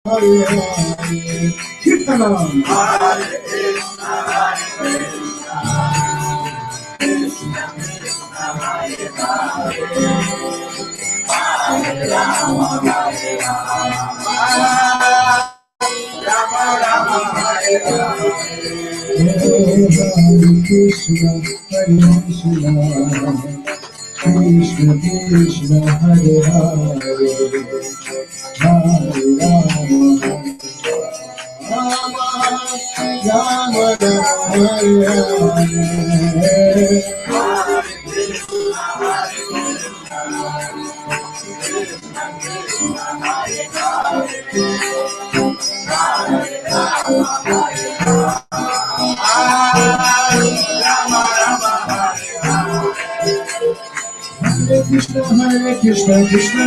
Hare Hare. Kirtanam. Hare Krishna, Krishna Krishna, Hare Hare, Hare Rama, Hare Rama, Rama Rama, Hare Hare. Hare Krishna, Hare Krishna, Krishna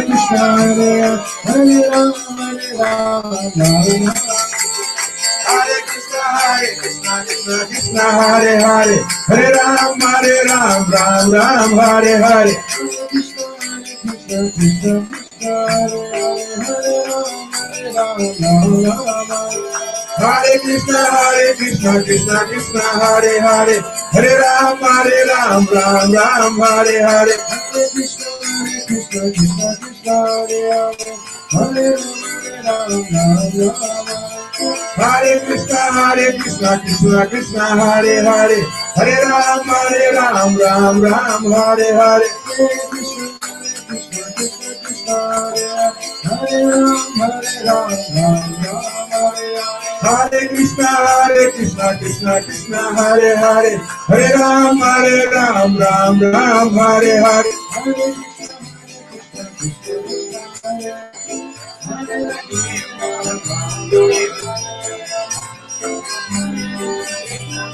Krishna, Hare Hare, Hare Rama, Rama Rama, Hare Hare. Hare Krishna, Hare Krishna, Krishna Krishna, Hare Hare, Hare Rama, Hare Rama, Rama Rama, Hare Hare. Hare Krishna, Krishna Krishna, Hare Hare, Hare Rama, Hare Rama. Hare Krishna, Krishna Krishna, Hare Hare, Hare Ram, Ram Ram, Hare Hare. Krishna, Krishna, Hare Hare, Hare Rama. Hare Krishna, Krishna Krishna, Hare Hare, Hare Ram, Ram Ram, Hare Hare. Hare Krishna, Krishna Krishna, Hare Hare, Hare Rama. Hare Krishna, Krishna Krishna, Hare Hare, Hare Ram, Ram Ram, Hare Hare. Hare Krishna, Krishna Krishna, Hare Hare, Hare Ram, Ram Ram, Hare Hare.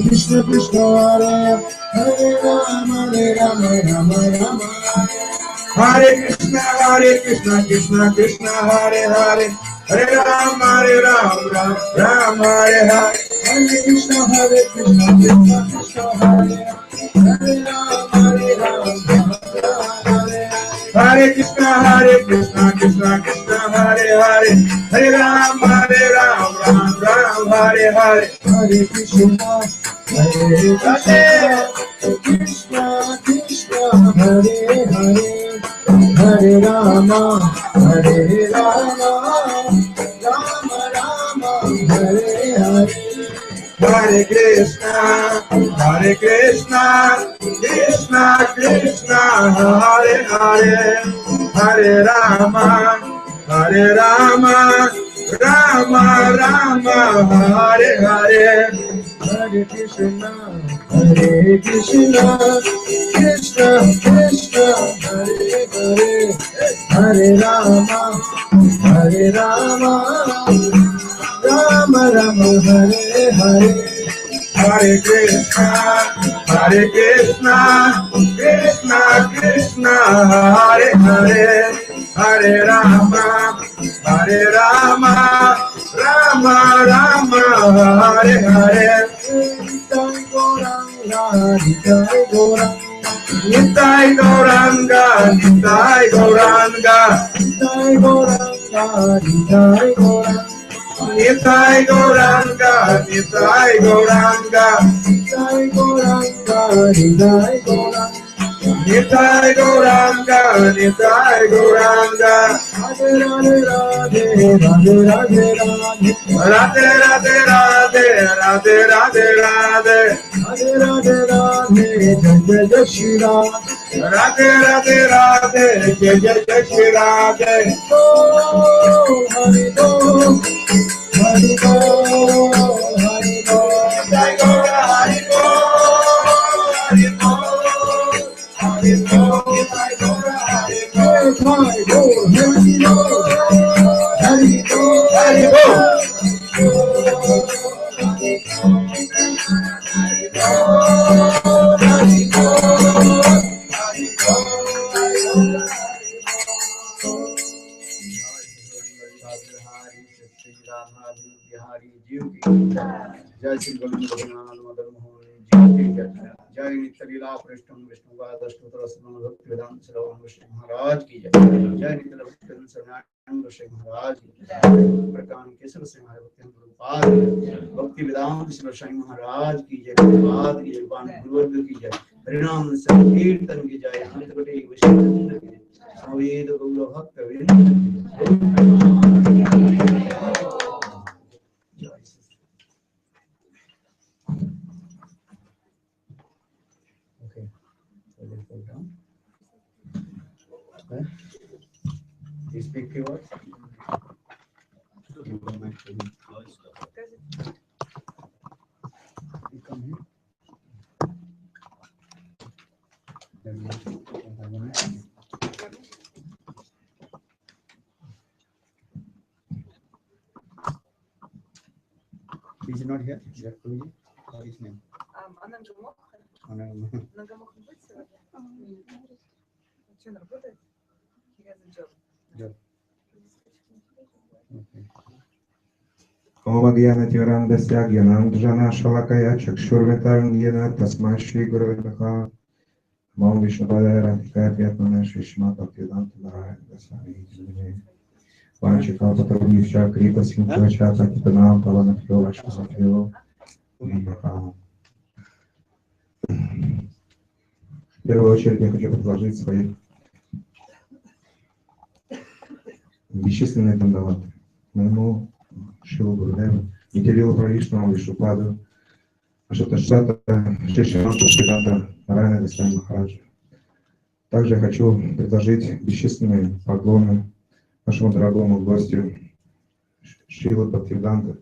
Krishna Krishna, Hare Rama, Rama Rama. Hare Krishna, Krishna Krishna, Hare Hare, Hare Ram, Ram Hare Hare. Hare Krishna, Krishna Krishna, Hare Rama, Hare Krishna, Krishna Krishna, Hare Hare, Hare Ram, Ram Hare Hare. Hare Krishna, Krishna Krishna, Hare Hare, Hare Rama, Rama Rama, Hare Hare. Hare Krishna, Krishna Krishna, Hare Hare, Hare Rama, Rama Rama, Hare Hare. Hare Krishna, Krishna Krishna, Hare Hare, Hare Rama, Rama Rama, Hare Hare. Hare Krishna, Krishna Krishna, Hare Hare, Hare Rama, Rama Rama, Hare Hare. Nitai Gauranga, Nitai Gauranga, Nitai Gauranga, Nitai Gauranga, Nitai Gauranga, Nitai Gauranga, Nitai Gauranga, Nitai Gauranga, Nitai Gauranga. Radhe Radhe Radhe, Radhe Radhe Radhe, Radhe Radhe Radhe, Radhe Radhe Radhe, Radhe Radhe Radhe, Jai Jai Shri Ram. Radhe Radhe Radhe, Jai Jai Shri Radhe. Hari Bol, Hari Bol, Hari Bol, Jai Gaura Hari Bol, Hari Bol, Hari Bol, Jai Gaura Hari Bol, Hari Bol, Hari Bol, Hari Bol. जय श्री गोविंद मदन मोहन जी की जय। जय नित्य लीला पृष्ठम विष्णुपाद अष्टोत्तरशतनाम भक्तिवेदांत श्रवण विष्णु महाराज की जय। जय नित्य भक्तिवेदांत शरणानंद श्री महाराज की जय। प्रकाश केसर से हमारे भक्ति वेदांत श्री साईं महाराज की जय। प्रभुपाद की जय। गुरुवर्ग की जय। हरिनाम संकीर्तन की जय। अनंत कोटि वैष्णव की जय। समवेत गौर भक्त Okay, so let's go down. Okay. You speak few words. You come back to him. You come here. Then you have a nice day. Is he not here? Is that Guruji? What is his name? Нагамох не будет сегодня? Что, он работает? He has a job. Job. Okay. Om Gyana Tirandasya Gyanam Djana Shalakaya Chakshurvitam Yena Tasma Shri Guru Namaha Om Vishnupadaya Radhika Vyatmana Shri Shma Bhaktivedanta Narayana Dasari Jnane Vanchika Patrabhishya Kripa Singhacha Patitanam Pavana Phyo Vashkasa Phyo Namaha. В первую очередь я хочу предложить свои бесчисленные дандаваты моему Шрилу Гурудеву, Нитилилу Правишному Вишупаду, Ашаташата, Шишимаку Шриданта, Нарайана Дасани Махараджа. Также я хочу предложить бесчисленные поклоны нашему дорогому гостю Шрилы Бхактивиданта,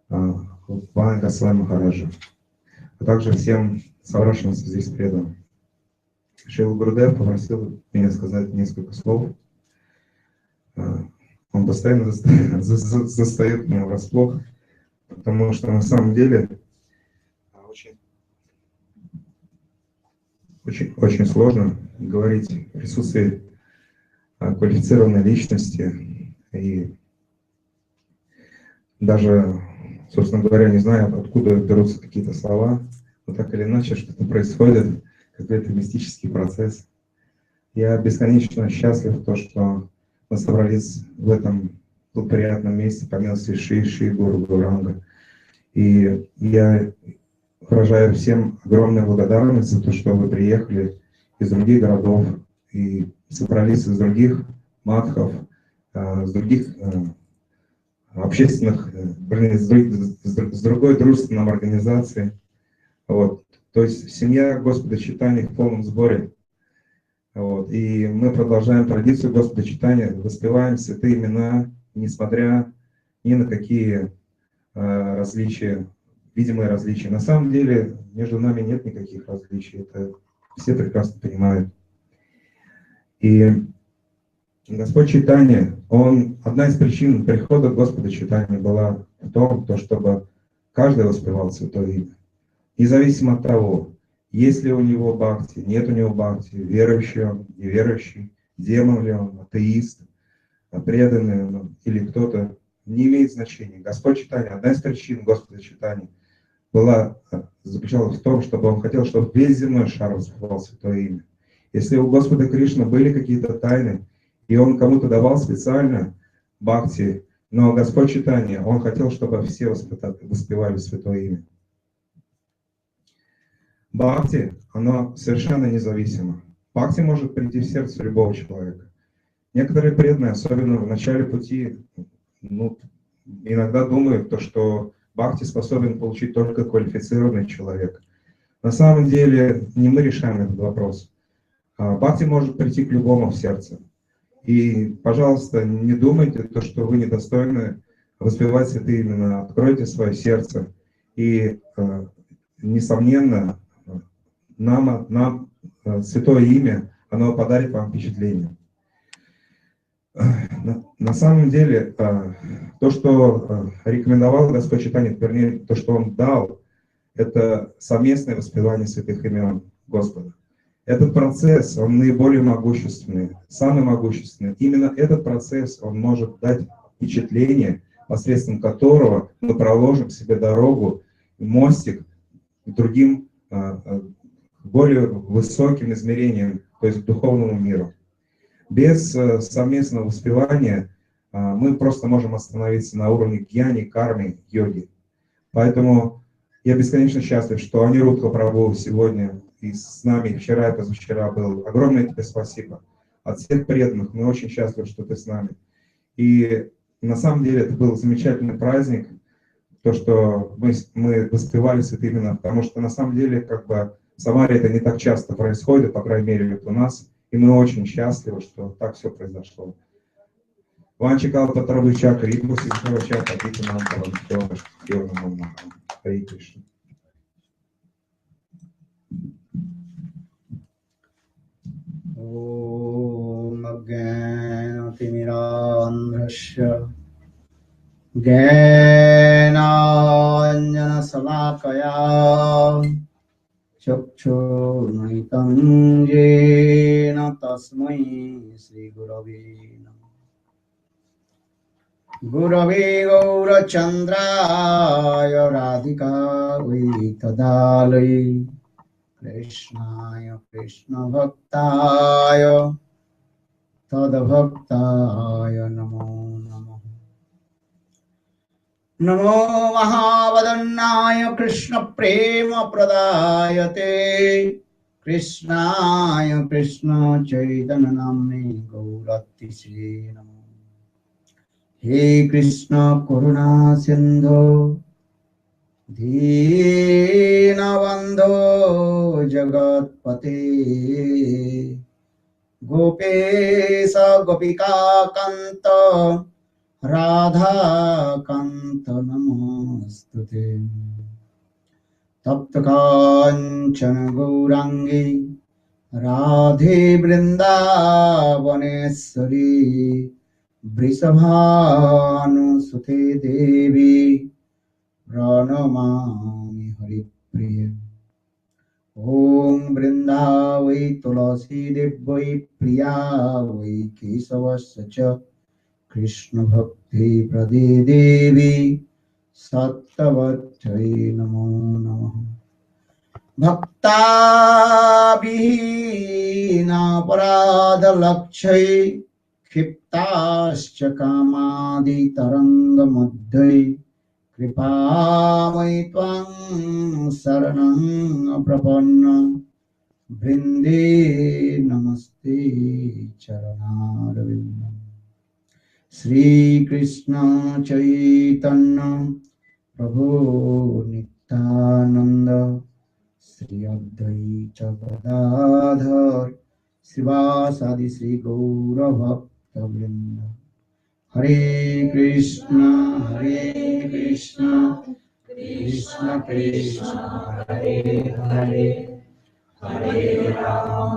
Ване Госвами Махараджа, а также всем собравшимся здесь преданным. Шрила Гурудев попросил меня сказать несколько слов. Он постоянно застает меня врасплох, потому что на самом деле очень сложно говорить в присутствии квалифицированной личности. И даже, собственно говоря, не знаю, откуда берутся какие-то слова, но так или иначе что-то происходит, какой-то мистический процесс. Я бесконечно счастлив, то, что мы собрались в этом приятном месте по милости Шри Гуру Гауранга. И я выражаю всем огромную благодарность за то, что вы приехали из других городов и собрались из других матхов, с других общественных, с другой дружественной организации. Вот. То есть семья Господа Чайтаньи в полном сборе. Вот. И мы продолжаем традицию Господа Чайтаньи, воспеваем святые имена, несмотря ни на какие различия, видимые различия. На самом деле между нами нет никаких различий, это все прекрасно понимают. И Господь Чайтанья, одна из причин прихода Господа Чайтаньи была в том, чтобы каждый воспевал святое имя. Независимо от того, есть ли у него бхакти, нет у него бхакти, верующий он, неверующий, демон ли он, атеист, преданный он или кто-то, не имеет значения. Господь Чайтанья, одна из причин Господа Чайтаньи заключалась в том, чтобы он хотел, чтобы весь земной шар воспевал святое имя. Если у Господа Кришны были какие-то тайны, и он кому-то давал специально бхакти, но Господь Чайтанья, он хотел, чтобы все воспевали святое имя. Бхакти, оно совершенно независимо. Бхакти может прийти в сердце любого человека. Некоторые преданные, особенно в начале пути, иногда думают, что бхакти способен получить только квалифицированный человек. На самом деле не мы решаем этот вопрос. Бхакти может прийти к любому в сердце. И, пожалуйста, не думайте, что вы недостойны воспевать святые имена. Откройте свое сердце. И, несомненно, нам святое имя, оно подарит вам впечатление. На самом деле, то, что рекомендовал Господь Чайтанья, вернее, то, что Он дал, это совместное воспевание святых имен Господа. Этот процесс, он наиболее могущественный, самый могущественный. Именно этот процесс, он может дать впечатление, посредством которого мы проложим себе дорогу, мостик к другим более высоким измерениям, то есть к духовному миру. Без совместного воспевания мы просто можем остановиться на уровне гьяни, кармы, йоги. Поэтому я бесконечно счастлив, что Анирудха Прабху сегодня и с нами вчера и позавчера был. Огромное тебе спасибо. От всех преданных мы очень счастливы, что ты с нами. И на самом деле это был замечательный праздник, то, что мы воспевали святые имена, потому что на самом деле как бы в Самаре это не так часто происходит, по крайней мере вот у нас, и мы очень счастливы, что так все произошло. Ванчикал Патравыча, Крипу Сидхавача, Патити нам Парамчо, Шкирнам Махам, Хари Кришна. Om Agyanatimirandhasya Gyananjana Salakaya Chakshurunaitam Jena Tasmai Sri Gurave Namah Gurave Gaurachandraya Radhika Vaitadalai Krishnaya Krishna Bhaktaya Tadabhaktaya Namo Namo Namo Mahavadannaya Krishna Prema Pradayate Krishnaya Krishna Chaitanya Namne Gaurati Sri Namo He Krishna Karuna Sindhu Deenabandho Jagatpate Gopesa Gopika Kanta Radha Kanta Namostute Tapta Kanchana Gaurangi Radhe Vrindavaneshwari Vrisabhanu Sute Devi Pranamami Haripriya Om Vrindavai Tulasi Devai Priyavai Kesavasya Krishna Bhakti Prade Devi Sattavachai Namo Namaha Bhakta Bhina Parada Lakshai Khiptascha Kamadi Taranga Madhai Kripamai Tvang Saranang Prapanna Brinde Namaste Charanaravinda Sri Krishna Chaitanya Prabhu Nityananda Sri Advaita Gadadhar Srivasadi Sri Gaura Bhakta Vrinda Hare Krishna, Krishna Krishna, Hare Hare, Hare Rama,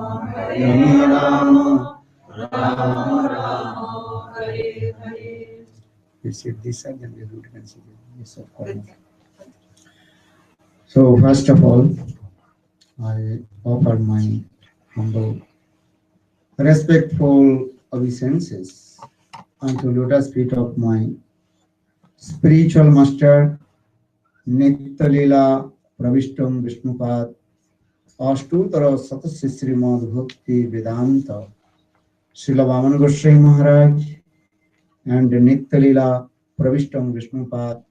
Rama Rama, Hare Hare. You see this side, then we do it. Yes, of course. So first of all, I offer my humble, respectful obeisances unto lotus feet of my spiritual master Nitya Pravishtam Vishnupad Ashtutara Satasya Srimad Bhakti Vedanta Srila Vamana Goswami Maharaj and Nitya Pravishtam Vishnupad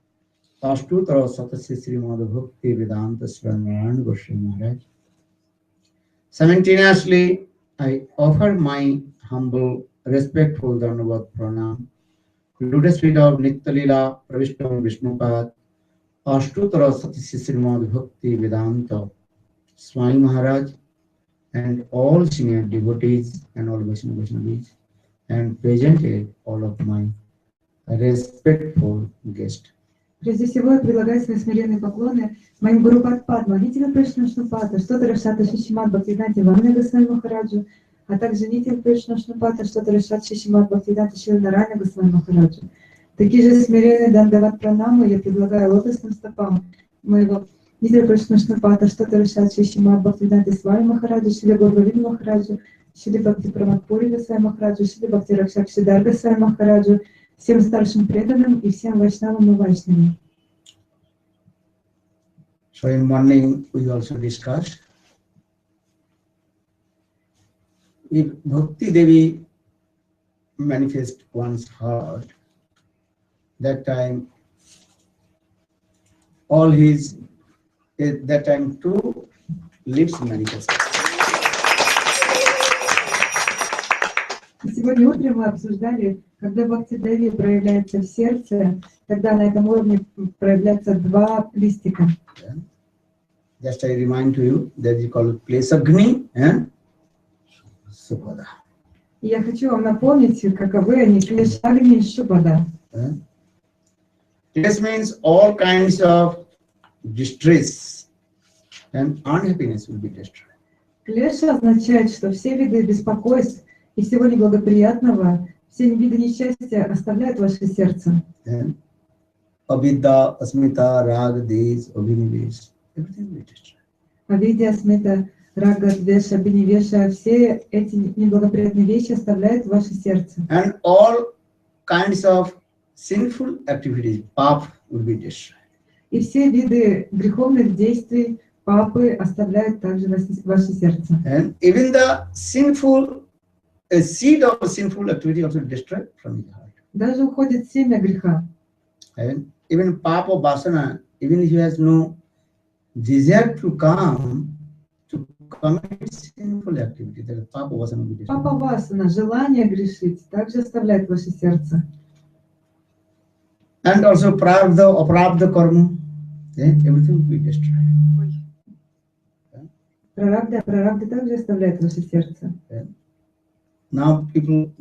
Ashtutara Satasya Srimad Bhakti Vedanta Srila Vamana Goswami Maharaj. Simultaneously, I offer my humble, respectful Dhanavad Pranam lotus feet of Nitya Pravishtam Vishnupad Ashtutara Satasya Srimad Bhakti Vedanta Swami Maharaj and all senior devotees and all Vaishnavis and presented all of my respectful guests. Прежде всего, я предлагаю свои смиренные поклоны моим Гуру Падма, Нитя Пришнашнупата, что-то Рашата Шишимат Бхактивиданти Ваны Госвами Махараджу, а также Нитя Пришнашнупата, что-то Рашат Шишимат Бхактивиданти Шрила Нарайана Госвами Махараджу. Такие же смиренные Дандават Пранамы я предлагаю лотосным стопам моего Нитя Пришнашнупата, что-то Рашат Шишимат Бхактивиданти Свами Махараджу, Шрила Гурвавиду Махараджу, Шрила Бхакти Прамадпури Госвами Махараджу, Шрила Бхакти Ракшак Шидар Госвами Махараджу, всем старшим преданным и всем вайшнавам и вайшнавам. So in morning we also discussed if Bhakti Devi manifests one's heart, that time all his, at that time two lips manifest. Сегодня утром мы обсуждали, когда Бхакти Деви проявляется в сердце, тогда на этом уровне проявляются два листика. Yeah. Just I remind to you that is called place Agni and Supada. И я хочу вам напомнить, каковы они, Клеш Агни и Шупада. This means all kinds of distress and unhappiness will be destroyed. Клеша означает, что все виды беспокойств и всего неблагоприятного, все виды несчастья оставляют ваше сердце. Avidya, Asmita, Rag, Desh, Abhinivesh, everything will be destroyed. Авидья, Асмита, Рага, Двеша, Абхинивеша, все эти неблагоприятные вещи оставляют ваше сердце. And all kinds of sinful activities, pap, will be destroyed. И все виды греховных действий папы оставляют также ваше сердце. And even the sinful, a seed of a sinful activity also destroyed from the heart. Даже уходит семя греха. And even papa vasana, even if he has no desire to commit sinful activity, that papa vasana will be destroyed. Папа васана, желание грешить, также оставляет ваше сердце. And also pravda, aprabda karma, everything will be destroyed. Прарабда также оставляет ваше сердце. Now people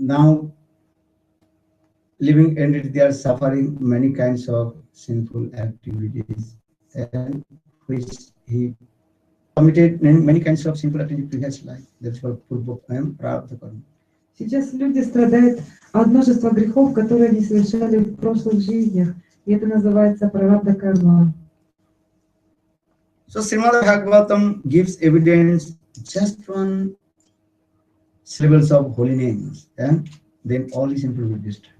living in it, they are suffering many kinds of sinful activities, and which he committed many kinds of sinful activities in his life. That's what Purva and Prarabdha karma. Сейчас люди страдают от множества грехов, которые они совершали в прошлых жизнях, и это называется прарабда карма. So Srimad Bhagavatam gives evidence just one syllables of holy names, and then all is sinful will be destroyed.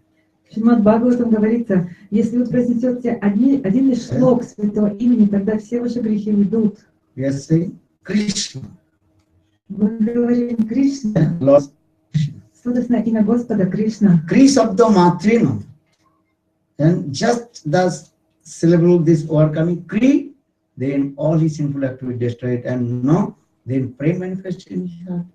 В Шримад Бхагаватам говорится, если вы произнесете один лишь слог святого имени, тогда все ваши грехи уйдут. We are saying Krishna. Мы говорим Кришна, Lord сладостное имя Господа Кришна. Kri Sabda Matrina. And just thus syllable this word coming Kri, then all his sinful activity destroyed, and no, then prayer manifested in his heart.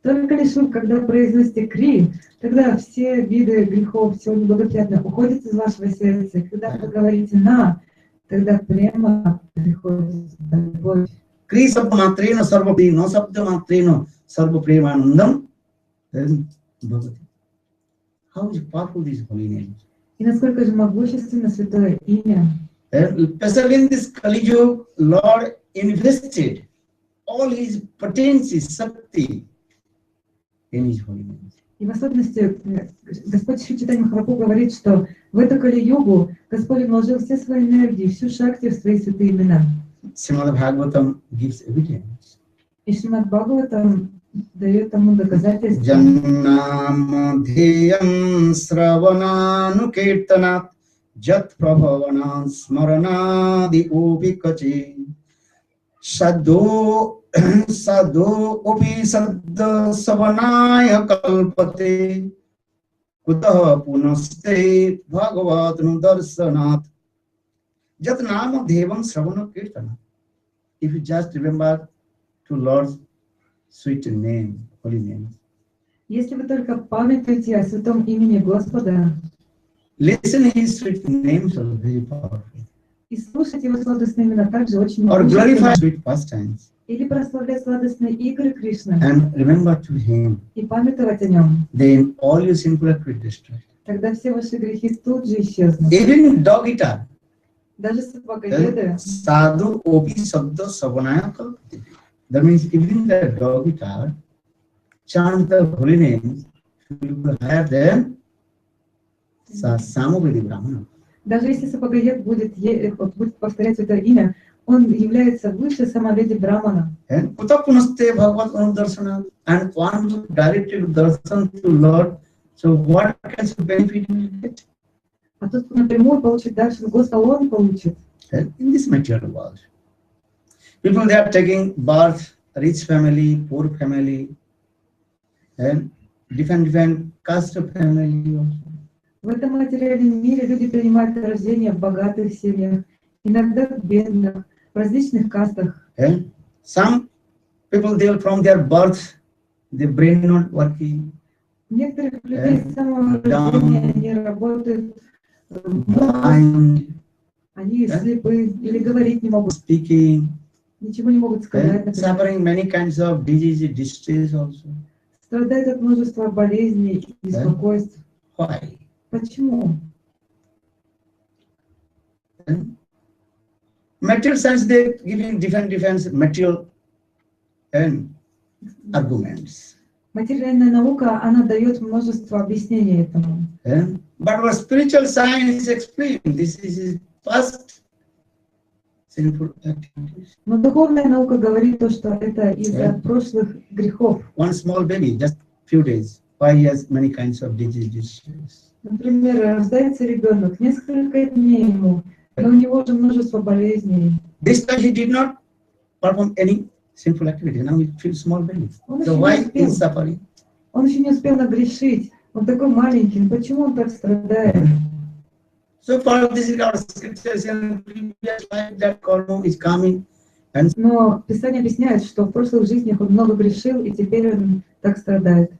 Только лишь вы, когда произносите Кри, тогда все виды грехов, все неблагоприятное уходит из вашего сердца. И когда вы говорите На, тогда прямо приходит любовь. Kri Sabda Matrina Sarva Pri, no Sabda Matrina Sarva Premanandam. Then Bhagavati. How is powerful these holy names? И насколько же могущественно святое имя. Especially in this Kali Yuga, Lord invested all his potency, Sakti, in his holy names. И в особенности Господь Шри Чайтанья Махапрабху говорит, что в эту Кали-югу Господь вложил все свои энергии, всю шакти в свои святые имена. Srimad Bhagavatam gives evidence. И Шримад Бхагаватам дает тому доказательства. Jannam dheyam sravananu kirtanat jat prabhavana smaranadi ubikachi sadhu upi sadda savanaya kalpate kutah punaste bhagavatanu darsanat jat nama devam sravana kirtana. If you just remember to Lord's sweet name, holy name. Если вы только памятуете о святом имени Господа, Listen his sweet names are very powerful. и слушать его сладостные имена также очень Or glorify могущественно. sweet pastimes. Или прославлять сладостные игры Кришны And remember to him. и памятовать о нем. Then all your sinful activities destroyed. Тогда все ваши грехи тут же исчезнут. Even dog eater. Даже собакоеды. Sadhu opi sabda savanaya kalpate. That means even the dog eater chant the holy names will be higher than Samavedi Brahmana. Даже если собакоед будет повторять это имя, он является выше самоведи Брахмана. And Kutapunaste Bhagavat Anudarsana, and one who directed darshan to Lord, so what kinds of benefit he will get? А тот, кто напрямую получит даршан Господа, он получит. And in this material world, people they are taking birth, rich family, poor family, and different caste of family also. В этом материальном мире люди принимают рождение в богатых семьях, иногда в бедных, в различных кастах. And some people, they from their birth, the brain not working. Некоторых людей с самого рождения они работают, они слепы или говорить не могут, speaking, ничего не могут сказать. suffering many kinds of disease, distress also. Страдают от множества болезней и беспокойств. Why? Почему? Material science, they giving different material and arguments. Материальная наука, она дает множество объяснений этому. But our spiritual science explain this is past sinful activities. Но духовная наука говорит то, что это из-за прошлых грехов. One small baby, just few days, why he has many kinds of diseases. Например, рождается ребенок, несколько дней ему, но у него же множество болезней. This time he did not perform any sinful activity. Now he feels small baby. So why he is suffering? Он еще не успел нагрешить. Он такой маленький. Почему он так страдает? So for this is our scriptures in previous life that karma is coming. And но Писание объясняет, что в прошлых жизнях он много грешил, и теперь он так страдает.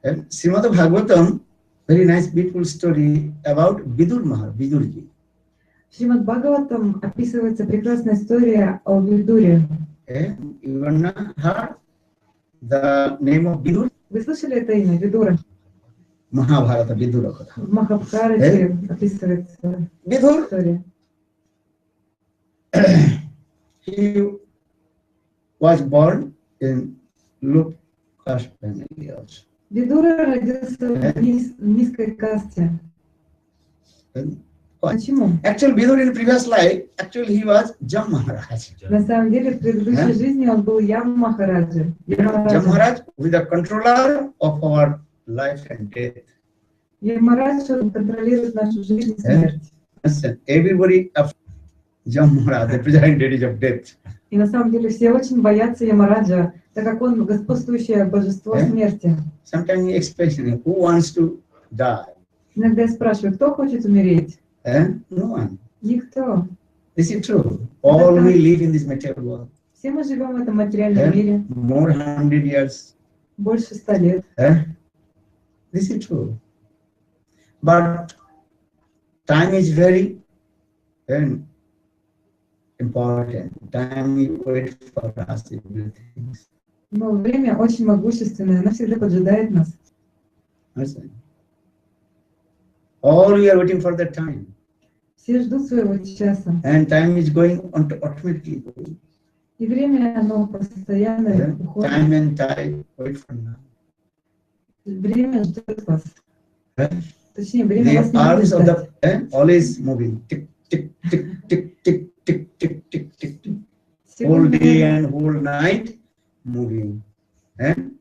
Srimad Bhagavatam, very nice, beautiful story about Vidur Maharaj, Vidurji. В Шримад Бхагаватам описывается прекрасная история о Видуре. You heard the name of Vidur? Вы слышали это имя, Видура? Mahabharata, Vidura. В Махабхарате описывается Vidur, история. he was born in low caste family also. Видура родился в низкой касте. Почему? Actually, Vidur in previous life, actually he was Jam Maharaj. На самом деле, в предыдущей жизни он был Ям Махараджа. Jam Maharaj was the controller of our life and death. Ям Махарадж контролирует нашу жизнь и смерть. Listen, everybody of Jam Maharaj, the representative of death. И на самом деле все очень боятся Ямараджа, так как он господствующее божество смерти. Sometimes he expresses, who wants to die? Иногда я спрашиваю, кто хочет умереть? No one. Никто. This is true. All we live in this material world. Все мы живем в этом материальном мире. More 100 years. Больше 100 лет. This is true. But time is very important. Time we wait for us everything. Но время очень могущественное, оно всегда поджидает нас. Listen. All we are waiting for the time. Все ждут своего часа. And time is going on to automatically. И время, оно постоянно уходит. Time and tide wait for now. Время ждет вас. Точнее, время вас The не будет arms of ждать. the always moving. Tick, tick, tick, tick, tick, tick, tick, tick, tick, tick. Whole day and whole night moving. And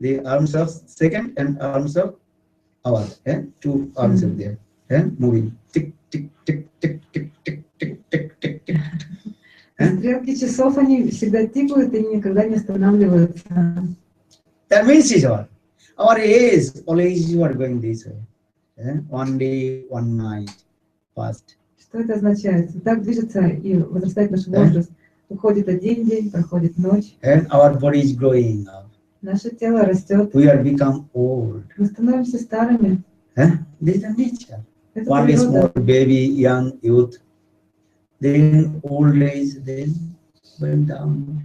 the arms of second and arms of hour. Two arms are there. Moving. Tick, tick, tick, tick, tick, tick, tick, tick, tick, tick. Стрелки часов, они всегда тикают и никогда не останавливаются. That means is what? Our age, always you are going this way. One day, one night, past. Что это означает? Так движется и возрастает наш возраст. Уходит один день, проходит ночь. And our body is growing up. Наше тело растет. We are become old. Мы становимся старыми. This is the nature. Это One is small природа. baby, young youth. Then old age, then went down.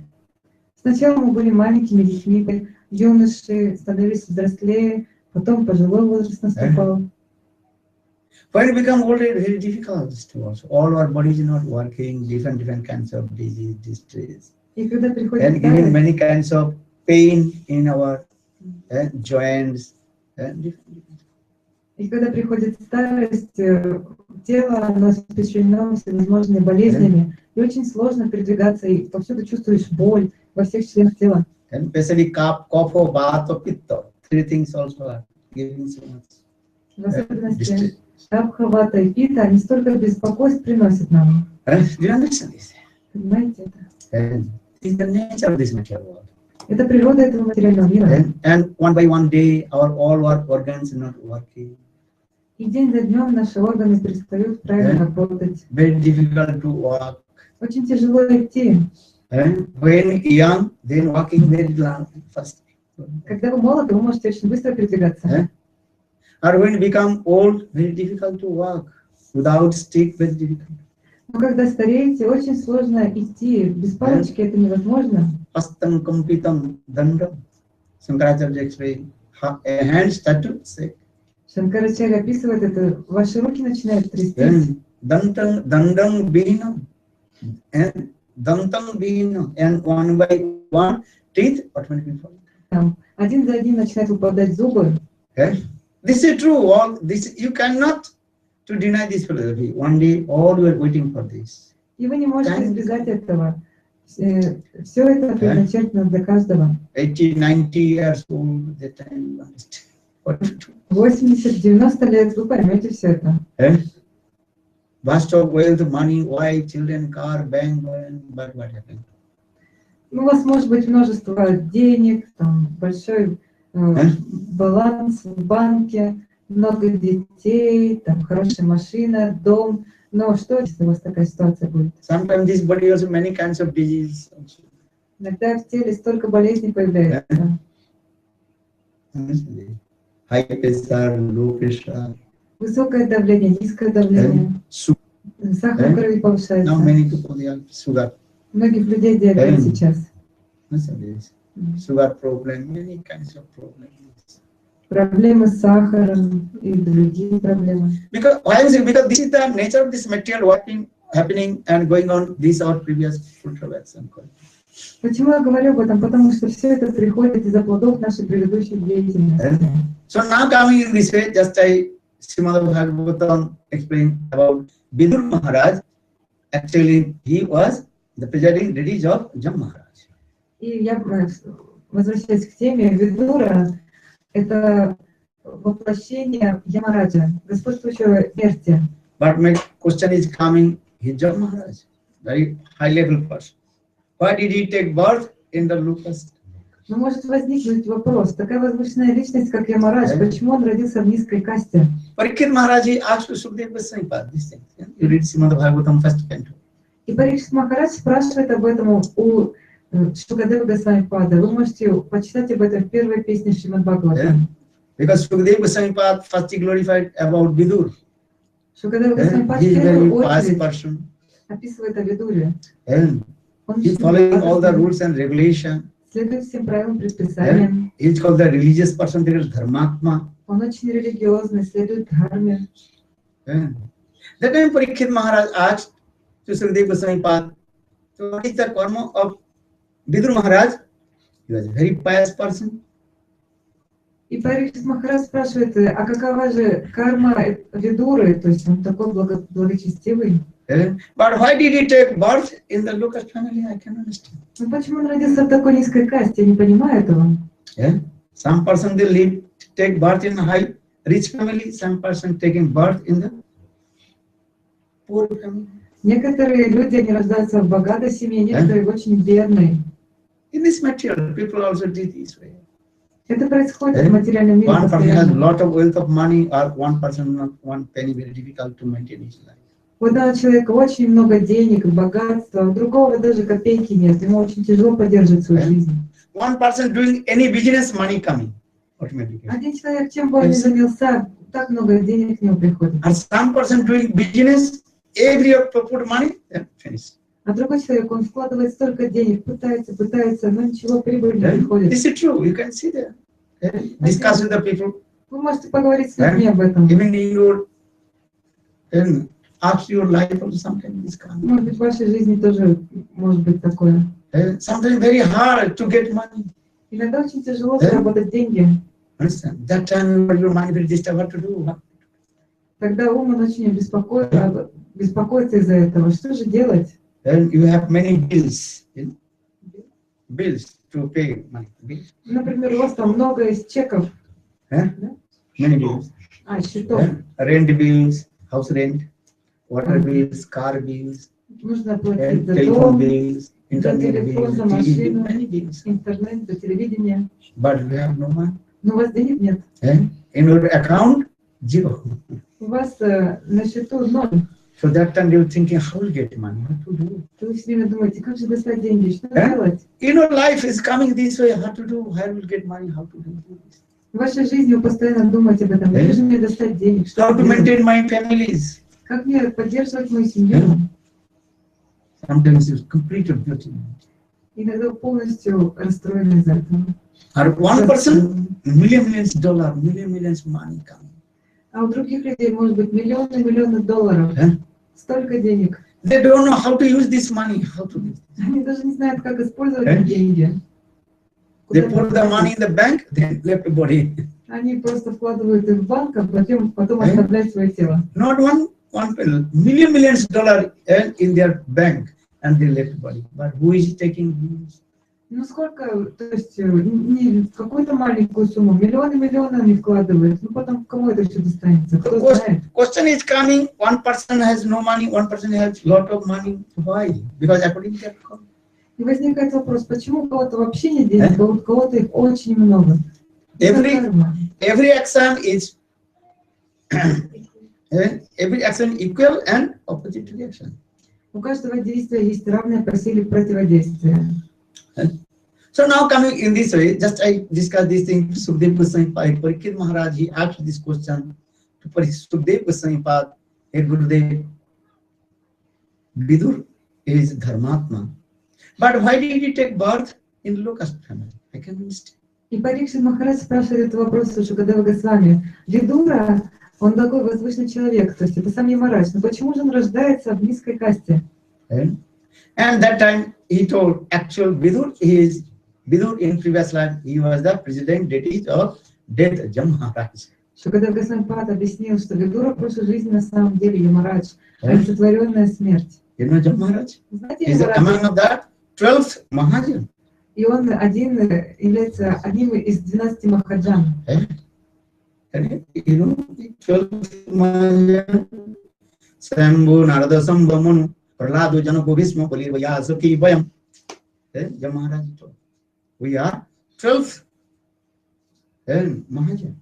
Сначала мы были маленькими детьми, юноши, становились взрослее, потом пожилой возраст наступал. When we become older, it's very difficult to us. All our bodies are not working, different kinds of disease, distress. И когда приходит And giving старость, many kinds of pain in our joints. и когда приходит старость, тело оно испещрено всевозможными болезнями, и очень сложно передвигаться, и повсюду чувствуешь боль во всех членах тела. And especially kapha, vata, pitta. Three things also are giving so much В особенности distress. капха, вата и пита, они столько беспокойств приносят нам. Do you understand this? Понимаете это? And this is the nature of this material world. Это природа этого материального мира. And one by one day, all our organs are not working. И день за днем наши органы перестают правильно работать. Very difficult to walk. Очень тяжело идти. And when young, then walking very long first. Когда вы молоды, вы можете очень быстро передвигаться. Or when you become old, very difficult to walk. Without stick, very difficult. Но когда стареете, очень сложно идти. Без палочки это невозможно. Astam kampitam dandam. Shankaracharya explains, hands start to shake. Шанкарачарья описывает это. Ваши руки начинают трястись. Dandam binam. And dantam binam. And one by one, teeth automatically fall. Один за одним начинают выпадать зубы. This is true. All this you cannot to deny this philosophy. One day, all we are waiting for this. И вы не можете избежать этого. Все это предназначено для каждого. 80-90 years old, that time, what to do? 80-90 лет, вы поймете все это. Vast of wealth, money, wife, children, car, bank, but what happened? У вас может быть множество денег, там, большой баланс в банке, много детей, там, хорошая машина, дом. Но что, если у вас такая ситуация будет? Sometimes this body has many kinds of diseases. Иногда в теле столько болезней появляется. High pressure, low pressure. Высокое давление, низкое давление. Сахар в крови повышается. Now many people they have sugar. Многих людей диабет сейчас. Sugar problem, many kinds of problems. Проблемы с сахаром и другие проблемы. Because this is the nature of this material working, happening and going on. These are previous fruit action. Почему я говорю об этом? Потому что все это приходит из-за плодов нашей предыдущей деятельности. So now coming in this way, just I Srimad Bhagavatam explained about Vidur Maharaj. Actually, he was the presiding lineage of Jam Maharaj. И я возвращаюсь к теме. Видура — это воплощение Ямараджа, господствующего смерти. But my question is coming, he Jam Maharaj, very high level person. Why did he take birth in the locust? Но может возникнуть вопрос, такая возвышенная личность, как Ямарадж, почему он родился в низкой касте? Parikshit Maharaj, he asked Sukadeva Goswami this thing. You read Srimad Bhagavatam first canto. И Парикшит Махарадж спрашивает об этом у Шукадева Госвами Пада. Вы можете почитать об этом в первой песне Шримад Бхагаватам. Because Sukadeva Goswami Pad first glorified about Vidur. Шукадева Госвами Пад в первую очередь описывает о Видуре. He following all the rules and regulations. Следует всем правилам, предписаниям. He is called the religious person, there is Dharmatma. Он очень религиозный, следует дхарме. That time Parikshit Maharaj asked to Sukadeva Goswami Pad, so what is the karma of Vidur Maharaj? He was a very pious person. И Парикшит Махарадж спрашивает, а какова же карма Видуры, то есть он такой благочестивый. But why did he take birth in the locust family? I cannot understand. Ну почему он родился в такой низкой касте? Я не понимаю этого. Some person they take birth in a high rich family, some person taking birth in the poor family. Некоторые люди, они рождаются в богатой семье, некоторые в очень бедной. In this material, people also did this way. Это происходит в материальном мире. One person has lot of wealth of money, or one person not one penny, very difficult to maintain his life. У одного человека очень много денег, богатства, у другого даже копейки нет, ему очень тяжело поддерживать свою жизнь. One person doing any business, money coming automatically. Один человек, чем бы он ни занялся, так много денег к нему приходит. And some person doing business, every year put money, then finish. А другой человек, он вкладывает столько денег, пытается, но ничего прибыли не приходит. This is true. You can see that. Discuss with the people. Вы можете поговорить с людьми об этом. Even in your ask your life also sometimes this kind. Может быть, в вашей жизни тоже может быть такое. Sometimes very hard to get money. Иногда очень тяжело заработать деньги. Understand? That time your mind will disturb what to do. Тогда ум он очень беспокоится из-за этого. Что же делать? Then you have many bills. Bills to pay money. Bills. Например, у вас там много из чеков. Many bills. Счетов. Rent bills, house rent, water bills, car bills, Нужно платить за telephone дом, bills, За телефон, за машину, many things. интернет, за телевидение. But we have no money. Но у вас денег нет. In your account, zero. У вас на счету ноль. So that time you thinking, how to get money, what to do? Вы все время думаете, как же достать деньги, что делать? Life is coming this way, how to do, how will get money, how to do this. В вашей жизни вы постоянно думаете об этом. Как же мне достать денег? Что How to делать? maintain my families. Как мне поддерживать мою семью? Sometimes it's completely beauty. Иногда полностью расстроены из-за этого. Or one person, millions money coming. А у других людей может быть миллионы долларов. Столько денег. They don't know how to use this money, how to do it. Они даже не знают, как использовать эти деньги. They put the money in the bank, then left the body. Они просто вкладывают их в банк, а потом оставляют свое тело. Not one millions dollar in their bank and they left body. But who is taking? Ну сколько, то есть не какую-то маленькую сумму, миллионы они вкладывают, ну потом кому это все достанется, кто знает. Question is coming, one person has no money, one person has lot of money. Why? Because according to that. И возникает вопрос, почему у кого-то вообще нет денег, а у кого-то их очень много. Every action is every action equal and opposite reaction. У каждого действия есть равное по силе противодействия. So now coming in this way, just I discuss this thing. Sukdev Goswami Parikshit Maharaj, he asked this question to Sukdev Goswami Pad, a Gurudev. Vidur is Dharmatma. But why did he take birth in low caste family? I can understand. И Парикшит Махарадж спрашивает этот вопрос у Шукадева Госвами. Видура, он такой возвышенный человек, то есть это сам Ямарадж, но почему же он рождается в низкой касте? And that time he told actual Vidur in previous life he was the president deity of death Maharaj. Шукадев Госвами Пад объяснил, что Видура в прошлой жизни на самом деле Ямарадж, олицетворенная смерть. You know Maharaj? Знаете, He is among of that 12th Mahajan. И он является одним из 12 Махаджан. You know, 12th Mahajan. Sambhu Narada Sambhamanu Praladu Janako Bhisma Pali Vayasaki Vayam. Maharaj told. We are 12th Mahajan.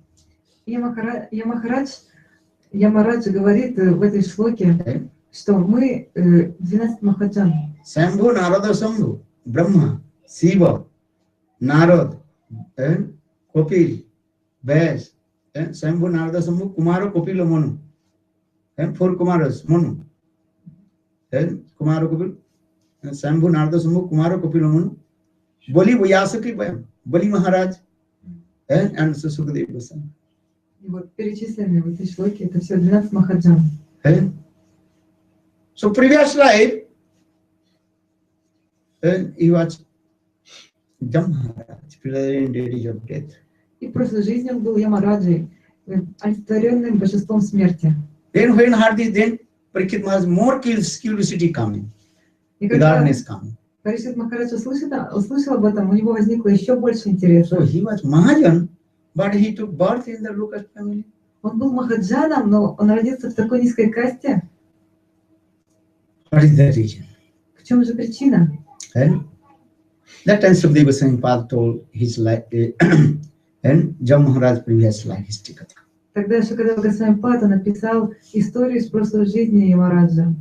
Ямарадж говорит в этой шлоке, что мы 12 Махаджан. Sambhu Narada Sambhu Brahma Shiva, Narad, Kopil, Vyas, Sambhu Narada Sambhu Kumara Kopila Manu, 4 Kumaras Manu, Kumara Kopil, Sambhu Narada Sambhu Kumara Kopila Manu, Boli Vyasaki Boli Maharaj, and Sukadev Goswami. И вот перечисленные в этой шлоке это все 12 Махаджан. So previous life, he was Maharaj, president deity of death. И в прошлой жизни он был Ямараджей, олицетворенным божеством смерти. Then when heard this, then Parikshit Maharaj more curiosity coming, darkness coming. Парикшит Махарадж услышал об этом, у него возникло еще больше интереса. So he was Mahajan, but he took birth in the low caste family. Он был Махаджаном, но он родился в такой низкой касте. What is the reason? В чем же причина? That time Sukadeva Goswami Pad told his life and Jam Maharaj previous life history. Тогда Шукадева Госвами Пад написал историю из прошлой жизни Ямараджа.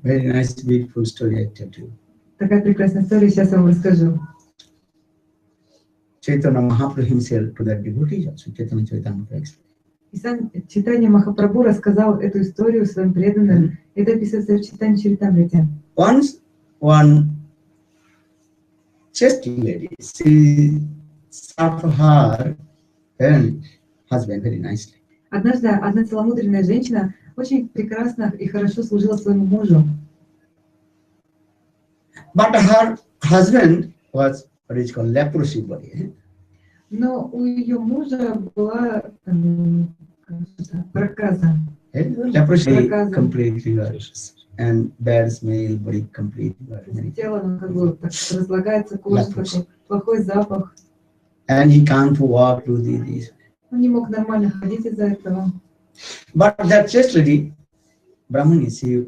Very nice, beautiful story I tell you. Такая прекрасная история, сейчас я вам расскажу. Chaitanya Mahaprabhu himself to that devotee, so Chaitanya Charitamrita explained. И сам Чайтанья Махапрабху рассказал эту историю своим преданным. Это описывается в Чайтанья Чаритамрите. Once one chaste lady, she served her husband very nicely. Однажды одна целомудренная женщина очень прекрасно и хорошо служила своему мужу. But her husband was what is called leprosy body. Но у ее мужа была проказа. Leprosy completely vanishes, and bad smell body completely. Тело как бы разлагается, кожа такой плохой запах. And he can't walk to this. Он не мог нормально ходить из-за этого. But that chaste lady, Brahmani, she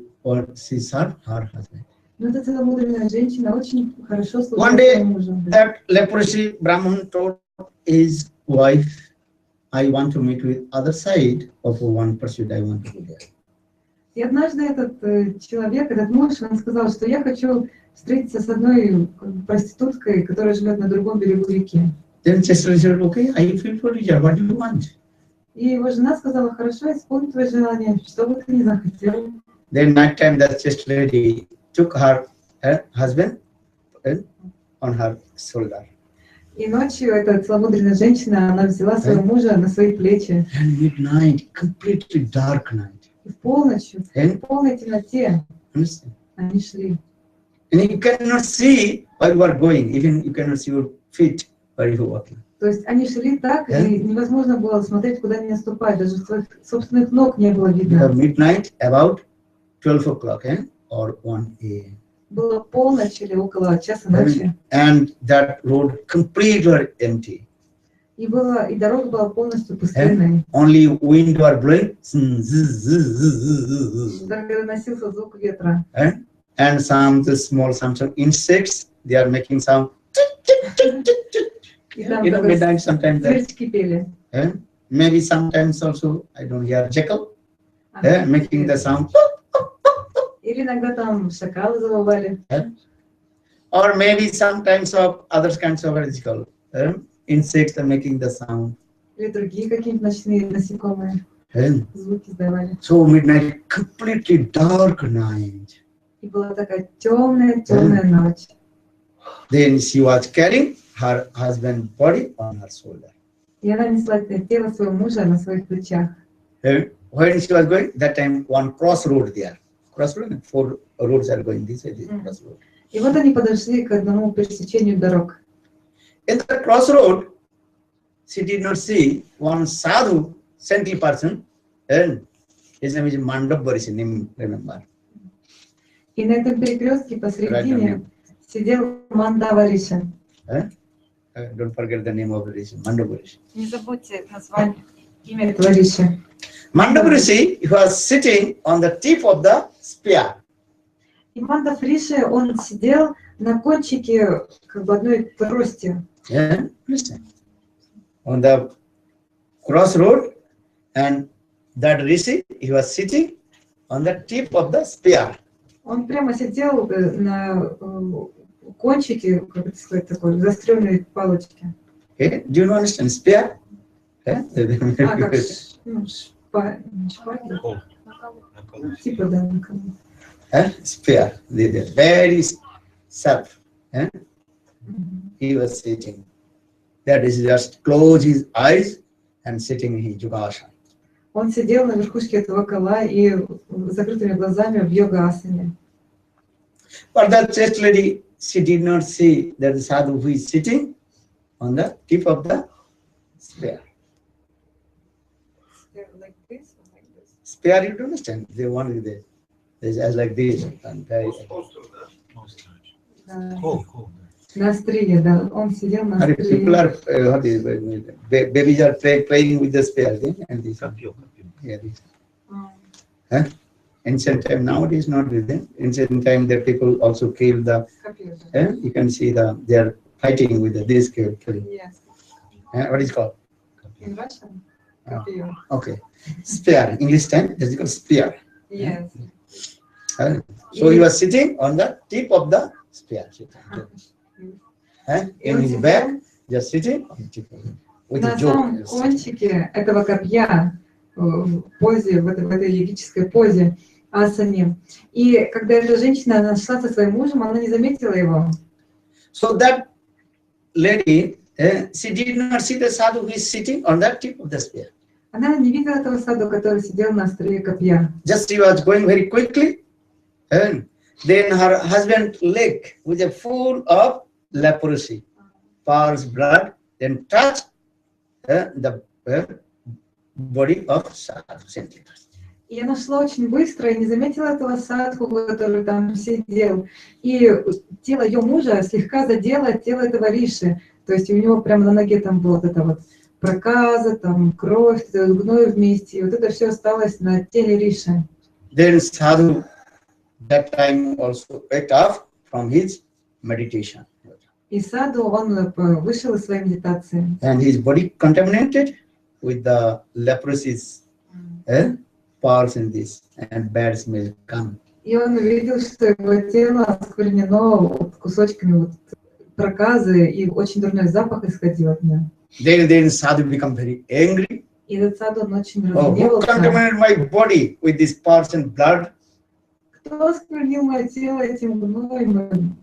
served her husband. Но эта целомудренная женщина очень хорошо служила One day, своему мужу. that leprosy Brahman told his wife, I want to meet with other side of one pursuit, I want to go there. И однажды этот человек, этот муж, он сказал, что я хочу встретиться с одной проституткой, которая живет на другом берегу реки. Then Chester said, okay, I feel for you, what do you want? И его жена сказала, хорошо, исполни твои желания, что бы ты ни захотел. Then night time, that Chester lady took her husband on her shoulder. И ночью эта целомудренная женщина, она взяла своего мужа на свои плечи. And midnight, completely dark night. И в полночь, в полной темноте Understand? они шли. And you cannot see where you are going, even you cannot see your feet where you are walking. То есть они шли так, и невозможно было смотреть, куда они наступают, даже своих собственных ног не было видно. Midnight, about 12 o'clock or 1 a.m. Было полночь или около часа ночи. And that road completely empty. И дорога была полностью пустынной. Only wind were blowing. Доносился звук ветра. And some small insects, they are making sound. Midnight sometimes. Зверьки пели. Maybe sometimes also, I don't hear jackal making the sound. Или иногда там шакалы завывали. Or maybe sometimes of other kinds of physical insects are making the sound. Или другие какие-нибудь ночные насекомые звуки издавали. So midnight, completely dark night. И была такая темная ночь. Then she was carrying her husband's body on her shoulder. И она несла тело своего мужа на своих плечах. When she was going, that time one crossroad there. Crossroad, 4 roads are going this way, this crossroad. И вот они подошли к одному пересечению дорог. In the crossroad, she did not see one sadhu, saintly person, and his name is Mandabarishi, name remember. И на этом перекрестке посередине сидел Мандавариша. Don't forget the name of the rishi, Mandabarishi. Не забудьте название, имя этого риши. Mandabarishi was sitting on the tip of the spear. И Мандавариши, он сидел на кончике как бы одной трости. Yeah, understand? On the crossroad, and that rishi, he was sitting on the tip of the spear. Он прямо сидел на кончике, как это сказать, такой заостренной палочке. Okay? Do you understand spear? Как шпаги. Типа, да, наколол. Spear. Very sharp. He was sitting. That is just close his eyes and sitting in yogasana. Он сидел на верхушке этого кола и с закрытыми глазами в йога-асане. But that chaste lady, she did not see that the sadhu who is sitting on the tip of the spear. Like this or like this? Spear, you don't understand. They wanted this. It's as like this. And На острие, да. Он сидел на острие. people are, babies are playing with the spear. And this. Yeah, this. Ancient time, nowadays not within. Ancient time, the people also kill the. You can see they are fighting with this killing. Yes. What is it called? In Russian? Okay. Spear. English time, it's called spear. Yes. So he was sitting on the tip of the spear. In his back, just sitting on the tip of it. With На a самом joke. кончике этого копья в позе, в этой йогической позе, асане. И когда эта женщина нашла со своим мужем, она не заметила его. So that lady, she did not see the sadhu who is sitting on that tip of the spear. Она не видела этого саду, который сидел на острие копья. Just she was going very quickly, and then her husband's leg was full of leprosy, false blood, then touched the body of sadhu. И она шла очень быстро и не заметила этого садху, который там сидел. И тело ее мужа слегка задело тело этого риши. То есть у него прямо на ноге там была вот эта вот проказа, там кровь, гной вместе. И вот это все осталось на теле риши. Then sadhu that time also wake up from his meditation. И Саду, он вышел из своей медитации. And his body contaminated with the leprosy's parts in this, and bad smell come. И он увидел, что его тело осквернено кусочками вот проказы, и очень дурной запах исходил от него. Then Sadhu become very angry. И этот Саду, он очень Oh, who разгневался. contaminated my body with this parts and blood? Кто осквернил мое тело этим гноем,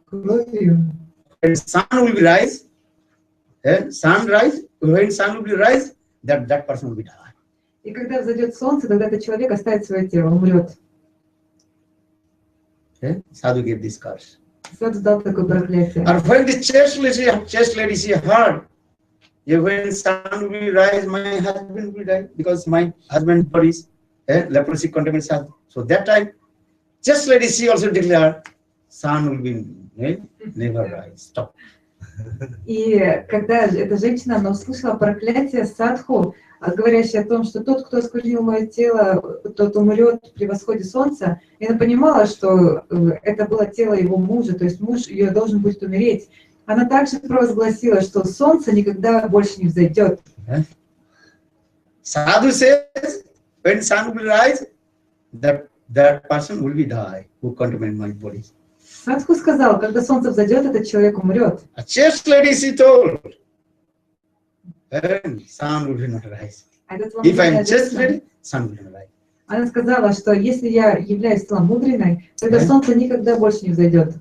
кровью? When sun will be rise, sun rise. When sun will be rise, that person will be die. И когда взойдет солнце, тогда этот человек оставит свое тело, умрет. Sadhu gave this curse. Саду дал такое проклятие. And when the chaste lady she heard, when sun will rise, my husband will die because my husband's body is leprosy contaminated. Sadhu. So that time, chaste lady she also declared, sun will be never rise. Stop. И когда эта женщина, она услышала проклятие садху, говорящее о том, что тот, кто осквернил мое тело, тот умрет при восходе солнца, и она понимала, что это было тело его мужа, то есть муж ее должен будет умереть. Она также провозгласила, что солнце никогда больше не взойдет. Sadhu says, when sun will rise, that person will be die who contaminate my body. Садху сказал, когда солнце взойдет, этот человек умрет. A chaste lady she told, and sun will not rise. If I am chaste lady, sun will not rise. Она сказала, что если я являюсь целомудренной, тогда солнце никогда больше не взойдет.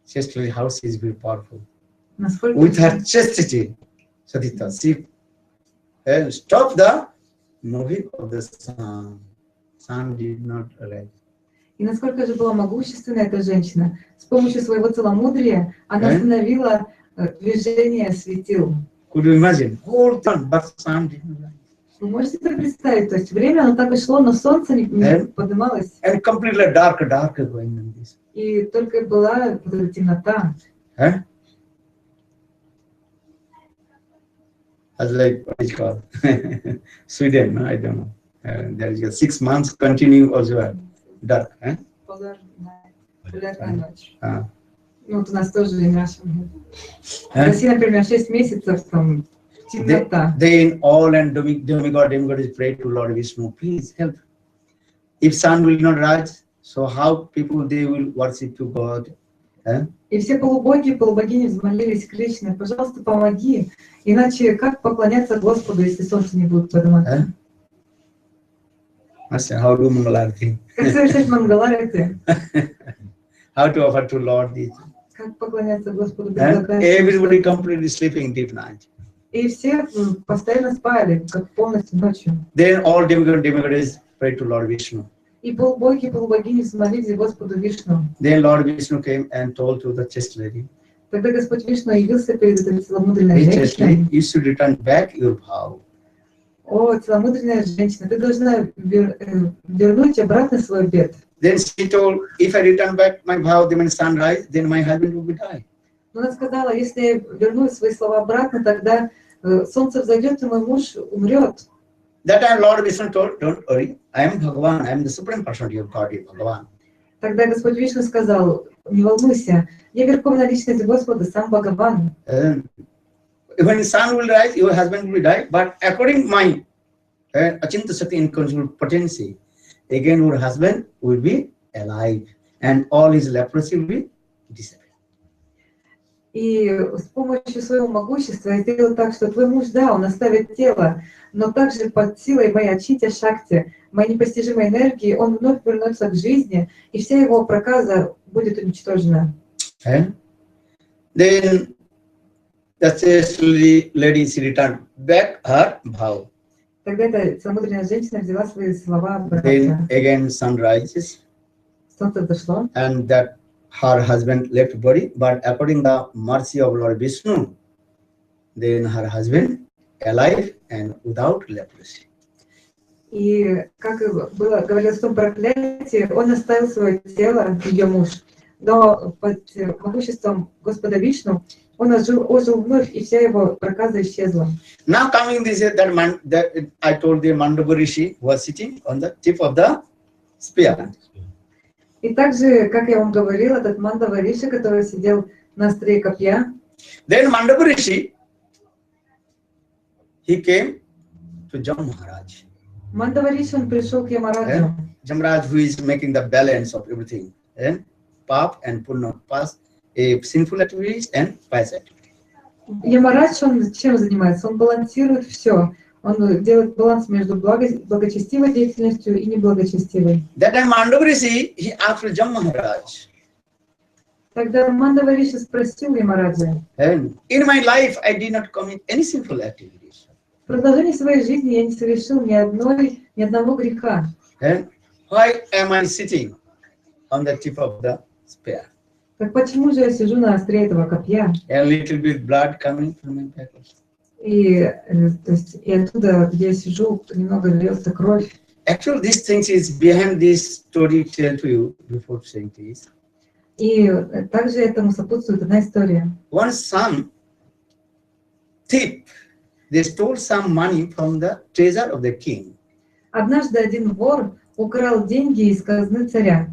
Chaste lady, how she is very powerful. Насколько With her chastity, Sadhita, she stopped the moving of the sun. Sun did not rise. И насколько же была могущественна эта женщина. С помощью своего целомудрия она остановила движение светил. Could you imagine? Whole time, but sun did not rise. Вы можете это представить? То есть время оно так и шло, но солнце не поднималось. And completely dark going on this. И только была вот эта темнота. As like what is called Sweden, I don't know. There is a 6 months continue also dark. Полярная ночь. Ну, вот у нас тоже в нашем. В России, например, 6 месяцев там темнота. Then all and demigods pray to Lord Vishnu, please help. If sun will not rise, so how people they will worship to God? И все полубоги и полубогини взмолились Кришне, пожалуйста, помоги, иначе как поклоняться Господу, если солнце не будет подниматься? How do Mangalarti? Как совершать мангаларити? How to offer to Lord this? Как поклоняться Господу? Everybody completely sleeping deep night. И все постоянно спали, как полностью ночью. Then all demigods pray to Lord Vishnu. И полубоги и полубогини взмолились Господу Вишну. Then Lord Vishnu came and told to the chaste lady. Тогда Господь Вишну явился перед этой целомудренной женщиной. You should return back your vow. О, целомудренная женщина, ты должна вернуть обратно свой обет. Then she told, if I return back my vow, then when sun rise, then my husband will be die. Но она сказала, если я верну свои слова обратно, тогда солнце взойдет, и мой муж умрет. That time Lord Vishnu told, don't worry, I am Bhagavan, I am the supreme personality of God, Bhagavan. Тогда Господь Вишну сказал, не волнуйся, я верховная личность Господа, сам Бхагаван. When sun will rise, your husband will die, but according to my Achinta Sakti inconceivable potency, again your husband will be alive, and all his leprosy will be disappear. И с помощью своего могущества я сделал так, что твой муж, да, он оставит тело, но также под силой моей Ачитя Шакти, моей непостижимой энергии, он вновь вернется к жизни, и вся его проказа будет уничтожена. Then the chaste lady she returned back her vow. Тогда эта целомудренная женщина взяла свои слова обратно. Then again sun rises, Солнце взошло. and that her husband left body, but according to the mercy of Lord Vishnu, then her husband alive and without leprosy. И как было говорилось в том проклятии, он оставил свое тело, ее муж, но под могуществом Господа Вишну он ожил вновь, и вся его проказа исчезла. Now coming this that I told the Mandava Rishi was sitting on the tip of the spear. И также, как я вам говорил, этот Мандава Риши, который сидел на острие копья. Then Mandava Rishi, he came to Jam Maharaj. Мандава Риши, он пришел к Ямараджу. Jamraj, who is making the balance of everything, pap and punna, past sinful activities and pious activities. Ямарадж, он чем занимается? Он балансирует все. Он делает баланс между благочестивой деятельностью и неблагочестивой. That time Mandava Rishi, he asked Jam Maharaj. Тогда Мандава Риши спросил Ямараджа. And in my life, I did not commit any sinful activities. В продолжении своей жизни я не совершил ни одного греха. And why am I sitting on the tip of the spear? Так почему же я сижу на острие этого копья? A little bit blood coming from my back. И оттуда, где я сижу, немного льется кровь. Actually, these things is behind this story tell to you before saying this. И также этому сопутствует одна история. One son, thief, they stole some money from the treasure of the king. Однажды один вор украл деньги из казны царя.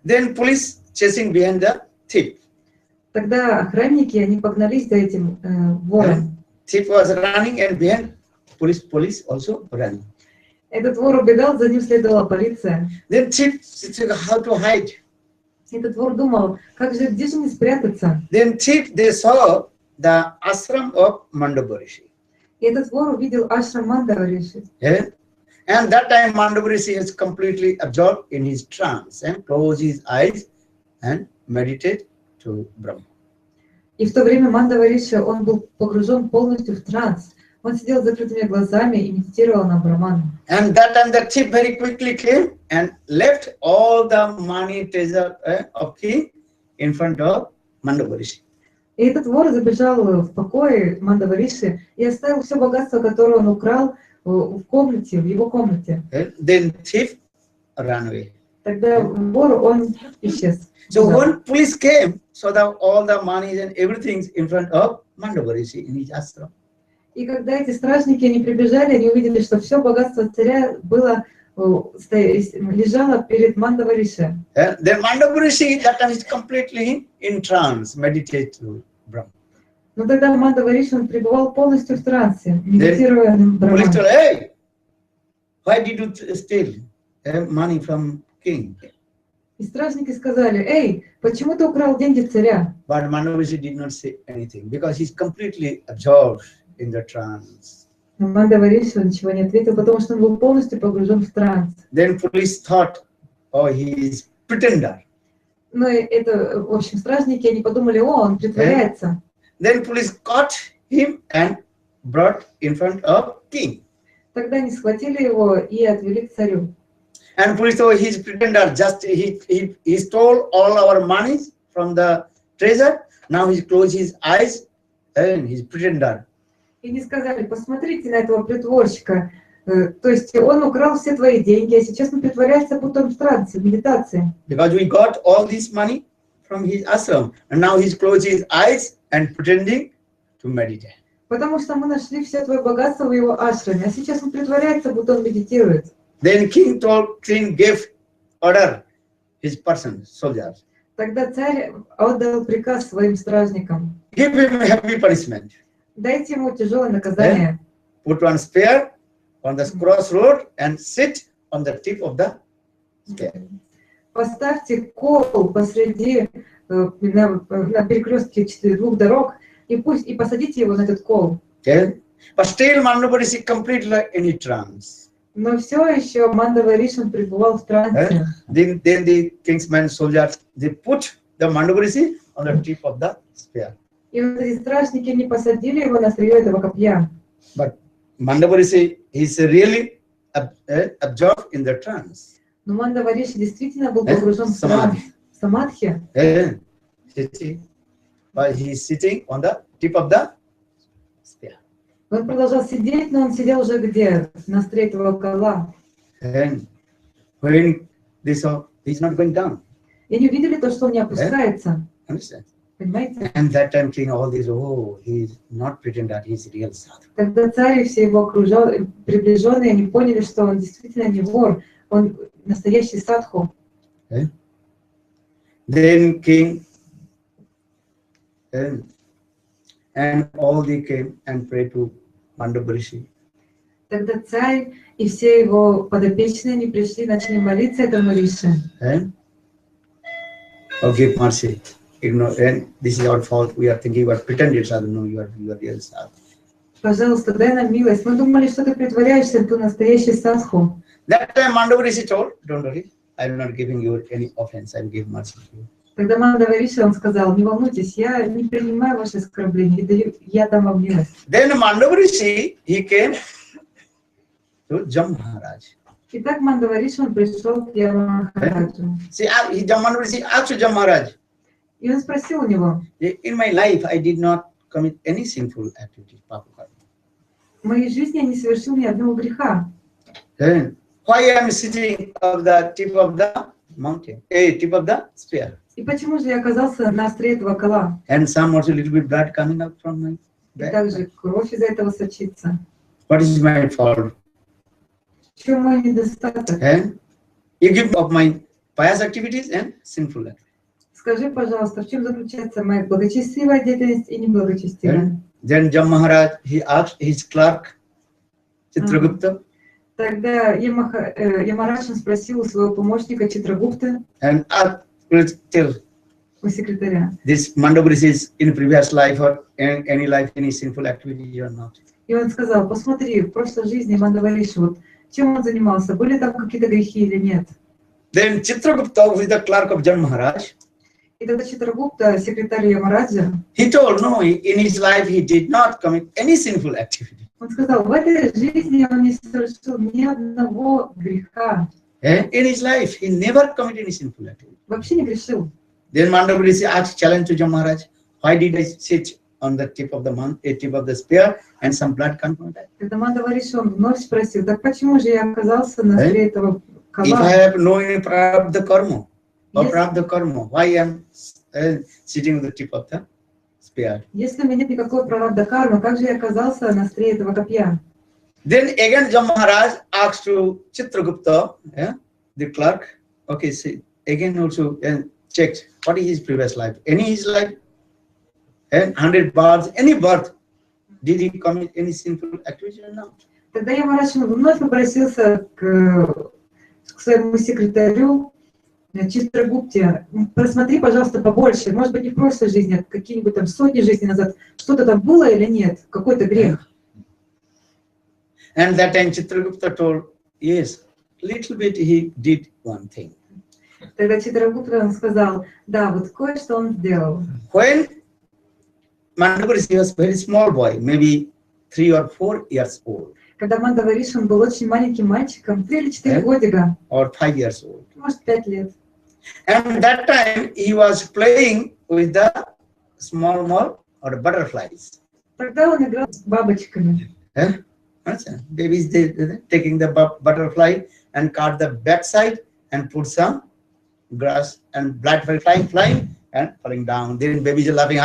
Then police chasing behind the thief. Тогда охранники, они погнались за этим вором. Thief was running and behind police also running. Этот вор убегал, за ним следовала полиция. Then thief said, how to hide? Этот вор думал, где же мне спрятаться? Then thief, they saw the ashram of Mandava Rishi. И этот вор увидел ашрам Мандава Риши. And that time Mandava Rishi is completely absorbed in his trance and close his eyes and meditate to Brahma. И в то время Мандава Риши, он был погружен полностью в транс. Он сидел с закрытыми глазами и медитировал на Брахману. And that time the thief very quickly came and left all the money treasure of king in front of Mandava Rishi. И этот вор забежал в покое Мандава Риши и оставил все богатство, которое он украл в комнате, в его комнате. Then thief ran away. Тогда вор, он исчез. So when police came, so that all the money and everything in front of Mandava Rishi in his ashram. И когда эти стражники, они прибежали, они увидели, что все богатство царя было, лежало перед Мандава Риши. Then Mandava Rishi that time is completely in trance, meditate to Brahma. Но тогда Мандава Риши, он пребывал полностью в трансе, медитируя на Брахману. Police told, hey, why did you steal money from king? И стражники сказали, эй, почему ты украл деньги царя? But Mandava Rishi did not say anything because he's completely absorbed in the trance. Но Мандава Риши ничего не ответил, потому что он был полностью погружен в транс. Then police thought, oh, he is pretender. Ну, это, в общем, стражники, они подумали, о, он притворяется. Then police caught him and brought in front of king. Тогда они схватили его и отвели к царю. And police thought he's pretender, just he stole all our money from the treasure. Now he closed his eyes and he's pretender. И не сказали, посмотрите на этого притворщика. То есть он украл все твои деньги, а сейчас он притворяется, будто он в трансе, в медитации. Because we got all this money from his ashram, and now he's closed his eyes and pretending to meditate. Потому что мы нашли все твое богатство в его ашраме, а сейчас он притворяется, будто он медитирует. Then king gave order his person, soldiers. Тогда царь отдал приказ своим стражникам. Give him a heavy punishment. Дайте ему тяжелое наказание. Put one spear on the crossroad and sit on the tip of the spear. Поставьте кол посреди, на перекрестке двух дорог, и посадите его на этот кол. Okay? But still Mandava Rishi completely in a trance. Но все еще Мандава Риши пребывал в трансе. Then the king's men soldiers, they put the Mandava Rishi on the tip of the spear. И вот эти стражники не посадили его на острие этого копья. But Mandava Rishi is really absorbed in the trance. Но Мандава Риши действительно был погружен в транс. Самадхи. But he is sitting on the tip of the spear. Он продолжал сидеть, но он сидел уже где? На острие этого кола. And when they saw he's not going down. И они увидели то, что он не опускается. Understand? Понимаете? And that time king all these, oh, he's not pretender, he's real sadhu. Когда царь и все его приближенные, они поняли, что он действительно не вор. Он настоящий садху. Then king and all they came and prayed to Mandavarishi. Тогда царь и все его подопечные не пришли, начали молиться этому рише. Oh, give mercy. Ignore, and this is our fault. We are thinking about pretended sadhu. No, you are real sadhu. Пожалуйста, дай нам милость. Мы думали, что ты притворяешься, ты настоящий садху. That time Mandavarishi told, don't worry, I am not giving you any offense. I will give mercy to you. Тогда Мандавариша, он сказал, не волнуйтесь, я не принимаю ваши оскорбления, я дам вам милость. Then Mandavarishi, he came to Jam Maharaj. Итак, Мандавариша, он пришел к Махараджу. See, Mandavarishi asked Jam Maharaj. И он спросил у него, In my life, I did not commit any sinful activities. в моей жизни я не совершил ни одного греха. Then, why I am sitting on the tip of the mountain, tip of the spear? И почему же я оказался на остре этого кола? And some also little bit blood coming out from my И back. также кровь из-за этого сочится. What is my fault? В чем мой недостаток? And you give of my pious activities and sinful activities. Скажи, пожалуйста, в чем заключается моя благочестивая деятельность и неблагочестивая? Then Jam Maharaj, he asked his clerk, Chitragupta, Тогда Ямарадж спросил у своего помощника Читрагупты, and tell у секретаря. this Mandavarishi is in previous life or any life, any sinful activity or not. И он сказал, посмотри, в прошлой жизни Мандавариши, вот чем он занимался, были там какие-то грехи или нет? Then Chitragupta, who is the clerk of Jam Maharaj, И тогда Читрагупта, секретарь Ямараджа, he told, no, in his life he did not commit any sinful activity. он сказал, в этой жизни он не совершил ни одного греха. In his life, he never committed any sinful activity. Вообще не грешил. Then Mandavarishi asked challenge to Jam Maharaj, why did I sit on the tip of the spear and some blood come from that? Когда Мандавариши, он вновь спросил, так почему же я оказался на стре этого If I кола? have no prarabdha karma, or prarabdha karma, why I am sitting on the tip of the spear? Если у меня нет никакой прарабдха кармы, как же я оказался на стре этого копья? Then again Jam Maharaj asked to Chitragupta, the clerk, okay, see, again also checked what is his previous life. Any his life, 100 births, any birth, did he commit any sinful activity or not? Тогда Ямарадж вновь обратился к своему секретарю Читрагупте. Просмотри, пожалуйста, побольше. Может быть, не в прошлой жизни, а какие-нибудь там сотни жизней назад. Что-то там было или нет? Какой-то грех? And that time Chitragupta told, yes, little bit he did one thing. Тогда Читрагупта сказал, да, вот кое-что он сделал. When Mandavarishi was very small boy, maybe 3 or 4 years old, Когда Мандавариш, он был очень маленьким мальчиком, 3 или 4 годика, or 5 years old. может, 5 лет. And that time he was playing with the small or butterflies. Тогда он играл с бабочками. Babies, they taking the butterfly and cut the backside and put some grass and blood flying and falling down. Then babies are laughing.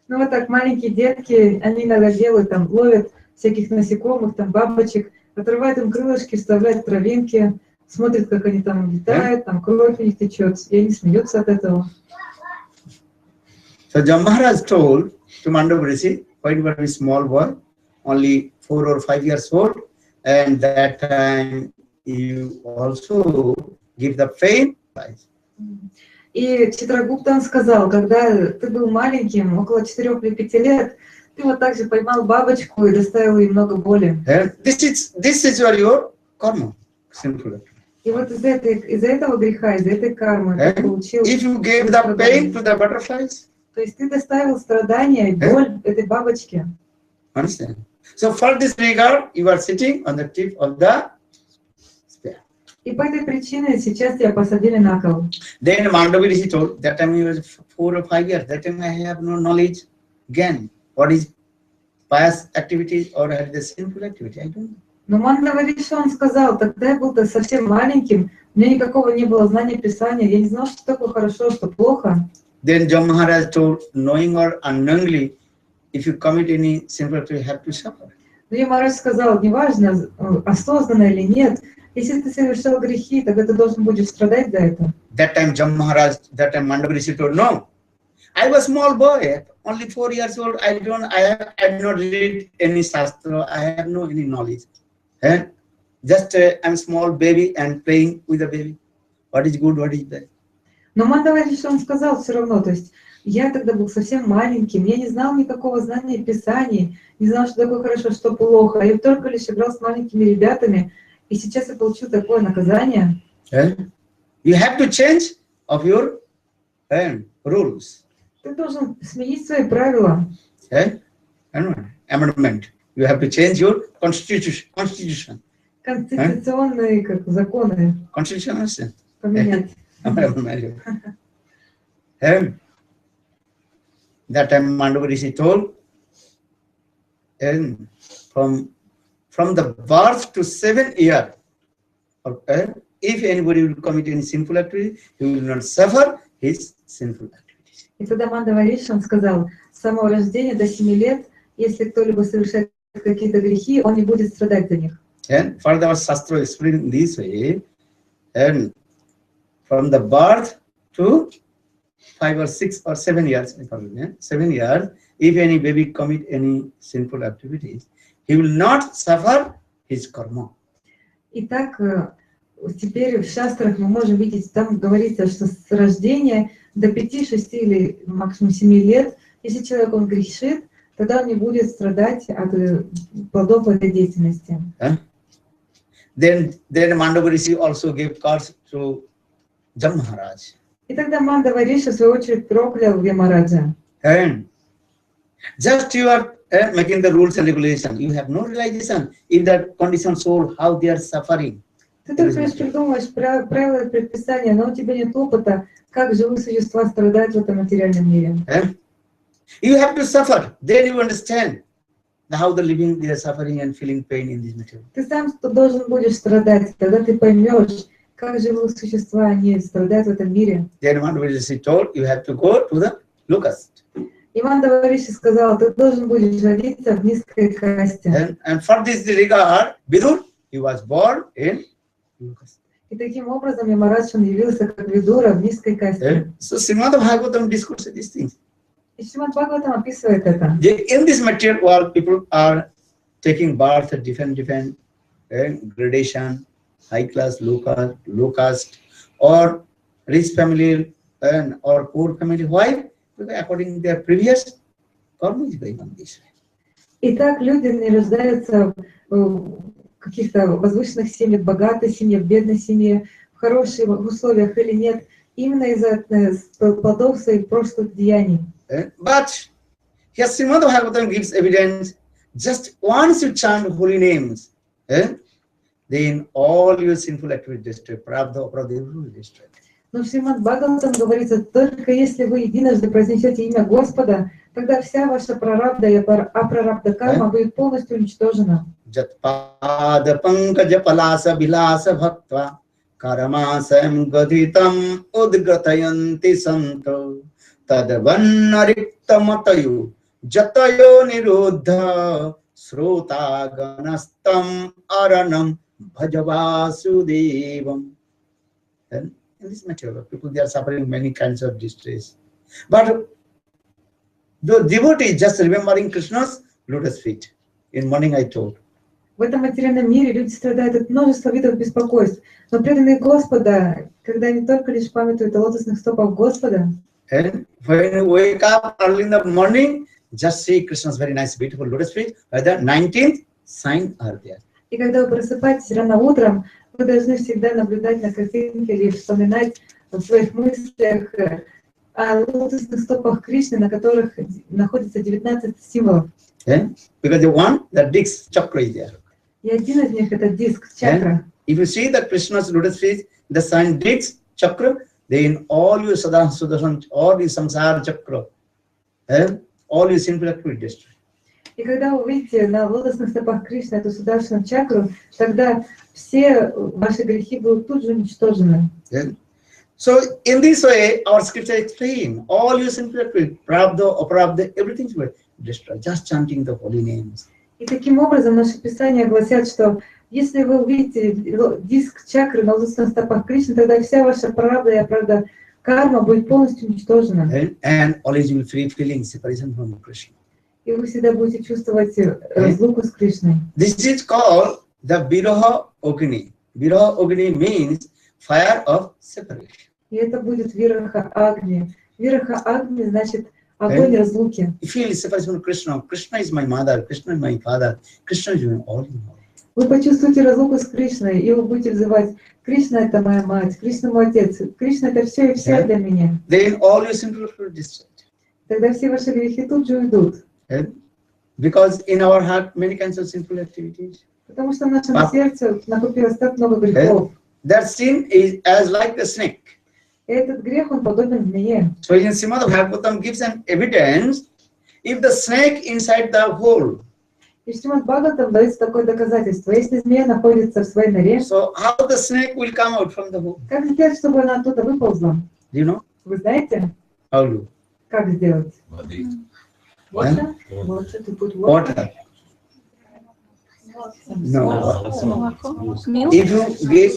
Ну вот так маленькие детки, они иногда делают, там, ловят всяких насекомых, там, бабочек, отрывают им крылышки, вставляют травинки, смотрят, как они там летают, там кровь у них течет, и они смеются от этого. So Jam Maharaj told to Mandavarishi, when he was a small boy, only 4 or 5 years old, and that time you also give the fame prize. И Читрагупта он сказал, когда ты был маленьким, около 4 или 5 лет, ты вот так же поймал бабочку и доставил ей много боли. This is your karma, sinful. И вот из-за этого греха, из-за этой кармы ты получил... If you gave the pain to the butterflies, то есть ты доставил страдания и боль этой бабочке. Understand? So for this regard, you are sitting on the tip of the spear. И по этой причине сейчас тебя посадили на кол. Then Mandavarishi told, that time he was 4 or 5 years, that time I have no knowledge again. What is pious activities or the sinful activity? I don't know. Но Мандавариш, он сказал, тогда я был совсем маленьким, у меня никакого не было знания Писания, я не знал, что такое хорошо, что плохо. Then Jam Maharaj told, knowing or unknowingly, if you commit any sinful activity, you have to suffer. Но Ямарадж сказал, неважно, осознанно или нет, Если ты совершал грехи, тогда ты должен будешь страдать за это. That time Mахаradж, that time Mandava Rishi told, no, I was small boy, only 4 years old. I have not read any shastra. I have no any knowledge. Just I'm small baby and playing with a baby. What is good? What is bad? Но Мандава Риши, он сказал все равно, то есть я тогда был совсем маленьким, я не знал никакого знания Писаний, не знал, что такое хорошо, что плохо. Я только лишь играл с маленькими ребятами, и сейчас я получил такое наказание. You have to change of your rules. Ты должен сменить свои правила. Amendment. You have to change your constitution. Конституционные как законы. Constitution. Поменять. That time Mandava Rishi told, and from the birth to 7 years, if anybody will commit any sinful activity, he will not suffer his sinful activities. И тогда Мандава Риши, он сказал, с самого рождения до 7 лет, если кто-либо совершает какие-то грехи, он не будет страдать за них. And further our Shastra explained this way, and from the birth to 5 or 6 or 7 years, 7 years, if any baby commit any sinful activities, he will not suffer his karma. Итак, теперь в шастрах мы можем видеть, там говорится, что с рождения до 5, 6 или максимум 7 лет, если человек он грешит, тогда он не будет страдать от плодов этой деятельности. Then Mandava Rishi also gave curse to Mахарадж. И тогда Мандава Риши, в свою очередь, проклял Ямараджа. And just you are making the rules and regulations. You have no realization if that conditioned soul, how they are suffering. Ты только лишь придумываешь правила и предписания, но у тебя нет опыта, как живые существа страдают в этом материальном мире. You have to suffer. Then you understand how the living they are suffering and feeling pain in this material. Ты сам должен будешь страдать, тогда ты поймешь, как живые существа они страдают в этом мире. Then Mandava Rishi told, you have to go to the locust. И Мандава Риши сказал, ты должен будешь родиться в низкой касте. And for this regard, Vidur, he was born in locust. И таким образом Ямарадж, он явился как Видура в низкой касте. So Srimad Bhagavatam discusses these things. И Шримад Бхагаватам описывает это. In this material world, people are taking birth at different gradation, high class, low caste, or rich family or poor family. Why? Because according to their previous karma is going on this way. Итак, люди не рождаются в каких-то возвышенных семьях, богатой семье, в бедной семье, в хороших условиях или нет, именно из-за плодов своих прошлых деяний. But here Srimad Bhagavatam gives evidence, just once you chant holy names, then all your sinful activities destroy. Prabdha, aprabdha, everything is destroyed. Но в Шримад Бхагаватам говорится, только если вы единожды произнесете имя Господа, тогда вся ваша прарабдха и апрарабдха карма будет полностью уничтожена. Jatpada pankaja palasa bilasa bhaktva karamāsam gadhitam udgatayanti santo tadvannariktamatayu jatayo niruddha srotaganastam aranam bhajavasudevam. Then in this material, people they are suffering many kinds of distress. But the devotee just remembering Krishna's lotus feet. In morning I told. В этом материальном мире люди страдают от множества видов беспокойств, но преданные Господа, когда они только лишь памятуют о лотосных стопах Господа, and when you wake up early in the morning, just see Krishna's very nice, beautiful lotus feet. The 19th sign are there. И когда вы просыпаетесь рано утром, вы должны всегда наблюдать на картинке или вспоминать в своих мыслях о лотосных стопах Кришны, на которых находится 19 символов. Because the one, the disc chakra is there. И один из них это диск, чакра. If you see the Krishna's lotus feet, the sign disc chakra, then all your sadhana, all your samsara chakra, all your sinful activity destroyed. И когда вы увидите на лотосных стопах Кришны эту сударшину чакру, тогда все ваши грехи будут тут же уничтожены. So in this way, our scripture explain all your sinful activity, prabdha, aprabdha, everything will destroy. Just chanting the holy names. И таким образом наши писания гласят, что Если вы увидите диск чакры на лотосных стопах Кришны, тогда вся ваша правда и оправда карма будет полностью уничтожена. And always you will feel separation from Krishna. И вы всегда будете чувствовать разлуку с Кришной. This is called the Viraha Agni. Viraha Agni means fire of separation. И это будет Вираха Агни. Вираха Агни значит огонь разлуки. You feel separation from Krishna. Krishna is my mother. Krishna is my father. Krishna is my all in all. Вы почувствуете разлуку с Кришной, и вы будете взывать: Кришна — это моя мать, Кришна — мой отец, Кришна — это все и вся для меня. Then all your sins will be destroyed. Тогда все ваши грехи тут же уйдут. Because in our heart many kinds of sinful activities. Потому что в нашем сердце накопилось так много грехов. That sin is as like the snake. И этот грех, он подобен змее. So in Srimad Bhagavatam gives an evidence, if the snake inside the hole. И в Шримад Бхагаватам дается такое доказательство: если змея находится в своей норе, so how the snake will come out from the hole? Как сделать, чтобы она оттуда выползла? Do you know? Вы знаете? How do? Как сделать? Water? Water, to put water. No. If you get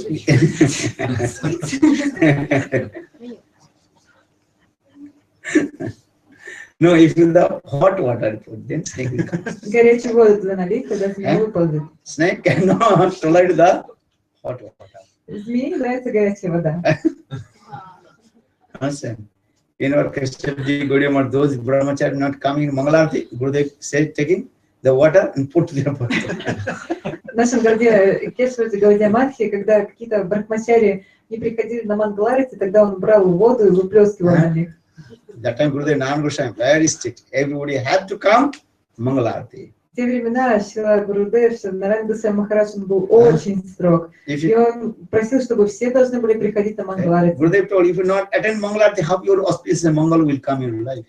no, if you the hot water put, then snake will come. Горячую воду туда налить, тогда змея выползет. Snake cannot tolerate the hot water. Змее нравится горячая вода. Understand? In our Krishnji Gaudiya, those brahmachari not coming in Mangalarti, Gurudev said taking the water and put their body. В нашем Кешварде Гаудия Мадхи, когда какие-то брахмачари не приходили на Мангаларити, тогда он брал воду и выплескивал на них. That time Gurudev Narayan Goswami very strict. Everybody had to come Mangalarti. В те времена Шрила Гурудев, Нараян Госвами Махарадж, он был очень строг. И он просил, чтобы все должны были приходить на Мангаларити. Gurudev told, if you not attend Mangalariti, how your auspicious Mangal will come in your life?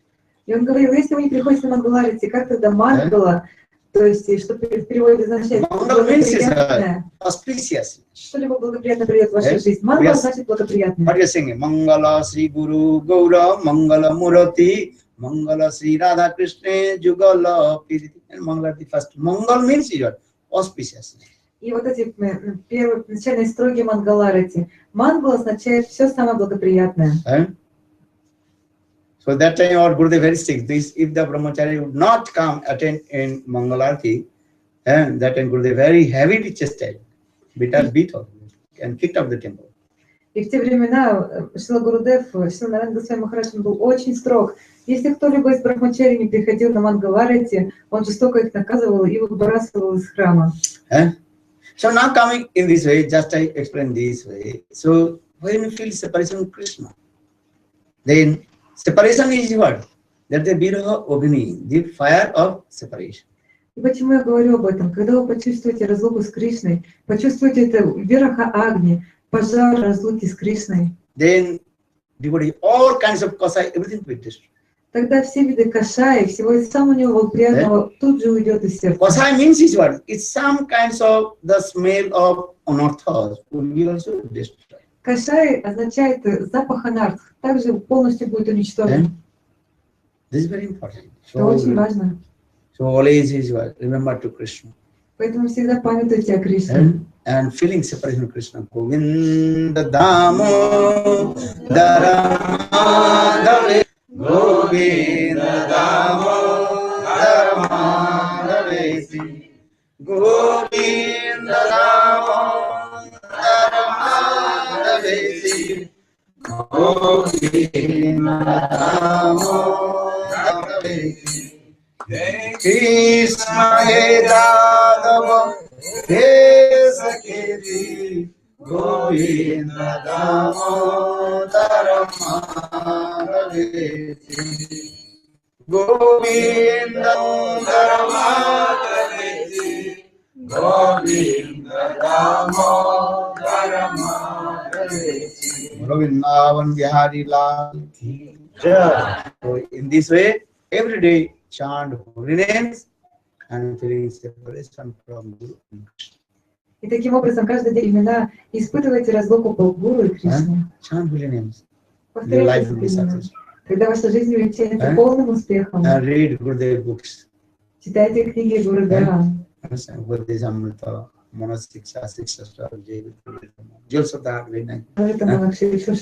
И он говорил, если вы не приходите на Мангаларити, как тогда Мангала, то есть, что в переводе означает благоприятное, что-либо благоприятное придет в вашу жизнь. Мангала значит благоприятное. What are you singing? Mangala Sri Guru Gaura, Mangala Murati, Mangala Sri Radha Krishna, Jugala Piriti. And Mangalariti first. Mangal means what? Auspicious. И вот эти первые начальные строги Мангаларити. Мангала означает все самое благоприятное. So that time our Gurudev very strict. This, if the brahmachari would not come attend in Mangalarti, and that time Gurudev very heavily chastised, beat out, and kicked out the temple. И в те времена Шрила Гурудев, Шрила Нараян Госвами Махарадж, был очень строг. Если кто-либо из брахмачари не приходил на Мангаларити, он жестоко их наказывал и выбрасывал из храма. So now coming in this way, just I explain this way. So when you feel separation from Krishna, then separation is what? That the Viraha Agni, the fire of separation. И почему я говорю об этом? Когда вы почувствуете разлуку с Кришной, почувствуете это Вираха Агни, пожар разлуки с Кришной, then devotee, all kinds of kasai, everything will destroy. Тогда все виды кашаи, всего самого благоприятного тут же уйдет из сердца. Kasai means is what? It's some kinds of the smell of anarthas will also destroy. Кашай означает запах анарт, также полностью будет уничтожен. This is very important. Это очень важно. So always is what? Remember to Krishna. Поэтому всегда памятуйте о Кришне. And feeling separation of Krishna. Govinda Damo Dharamādave Govinda Damo Dharamādave Govinda Damo Dharamādave Govinda Damo Dharamādave Krishna He Radhava He Saketi Govinda Damodara Madhaveti Govinda Madhaveti Govinda Damodara Madhaveti Govindavan Bihari Lal Ki Jai. So in this way, every day chant holy names and feeling separation from Guru and Krishna. И таким образом каждый день именно испытывайте разлуку по Гуру и Кришне. Chant holy names. Your life will be successful. Тогда ваша жизнь увенчается полным успехом. Read Gurudev books. Читайте книги Гурудева. Buddhism, Monasiksha, Siksha, Jewel Sada, very nice. Поэтому Шикша,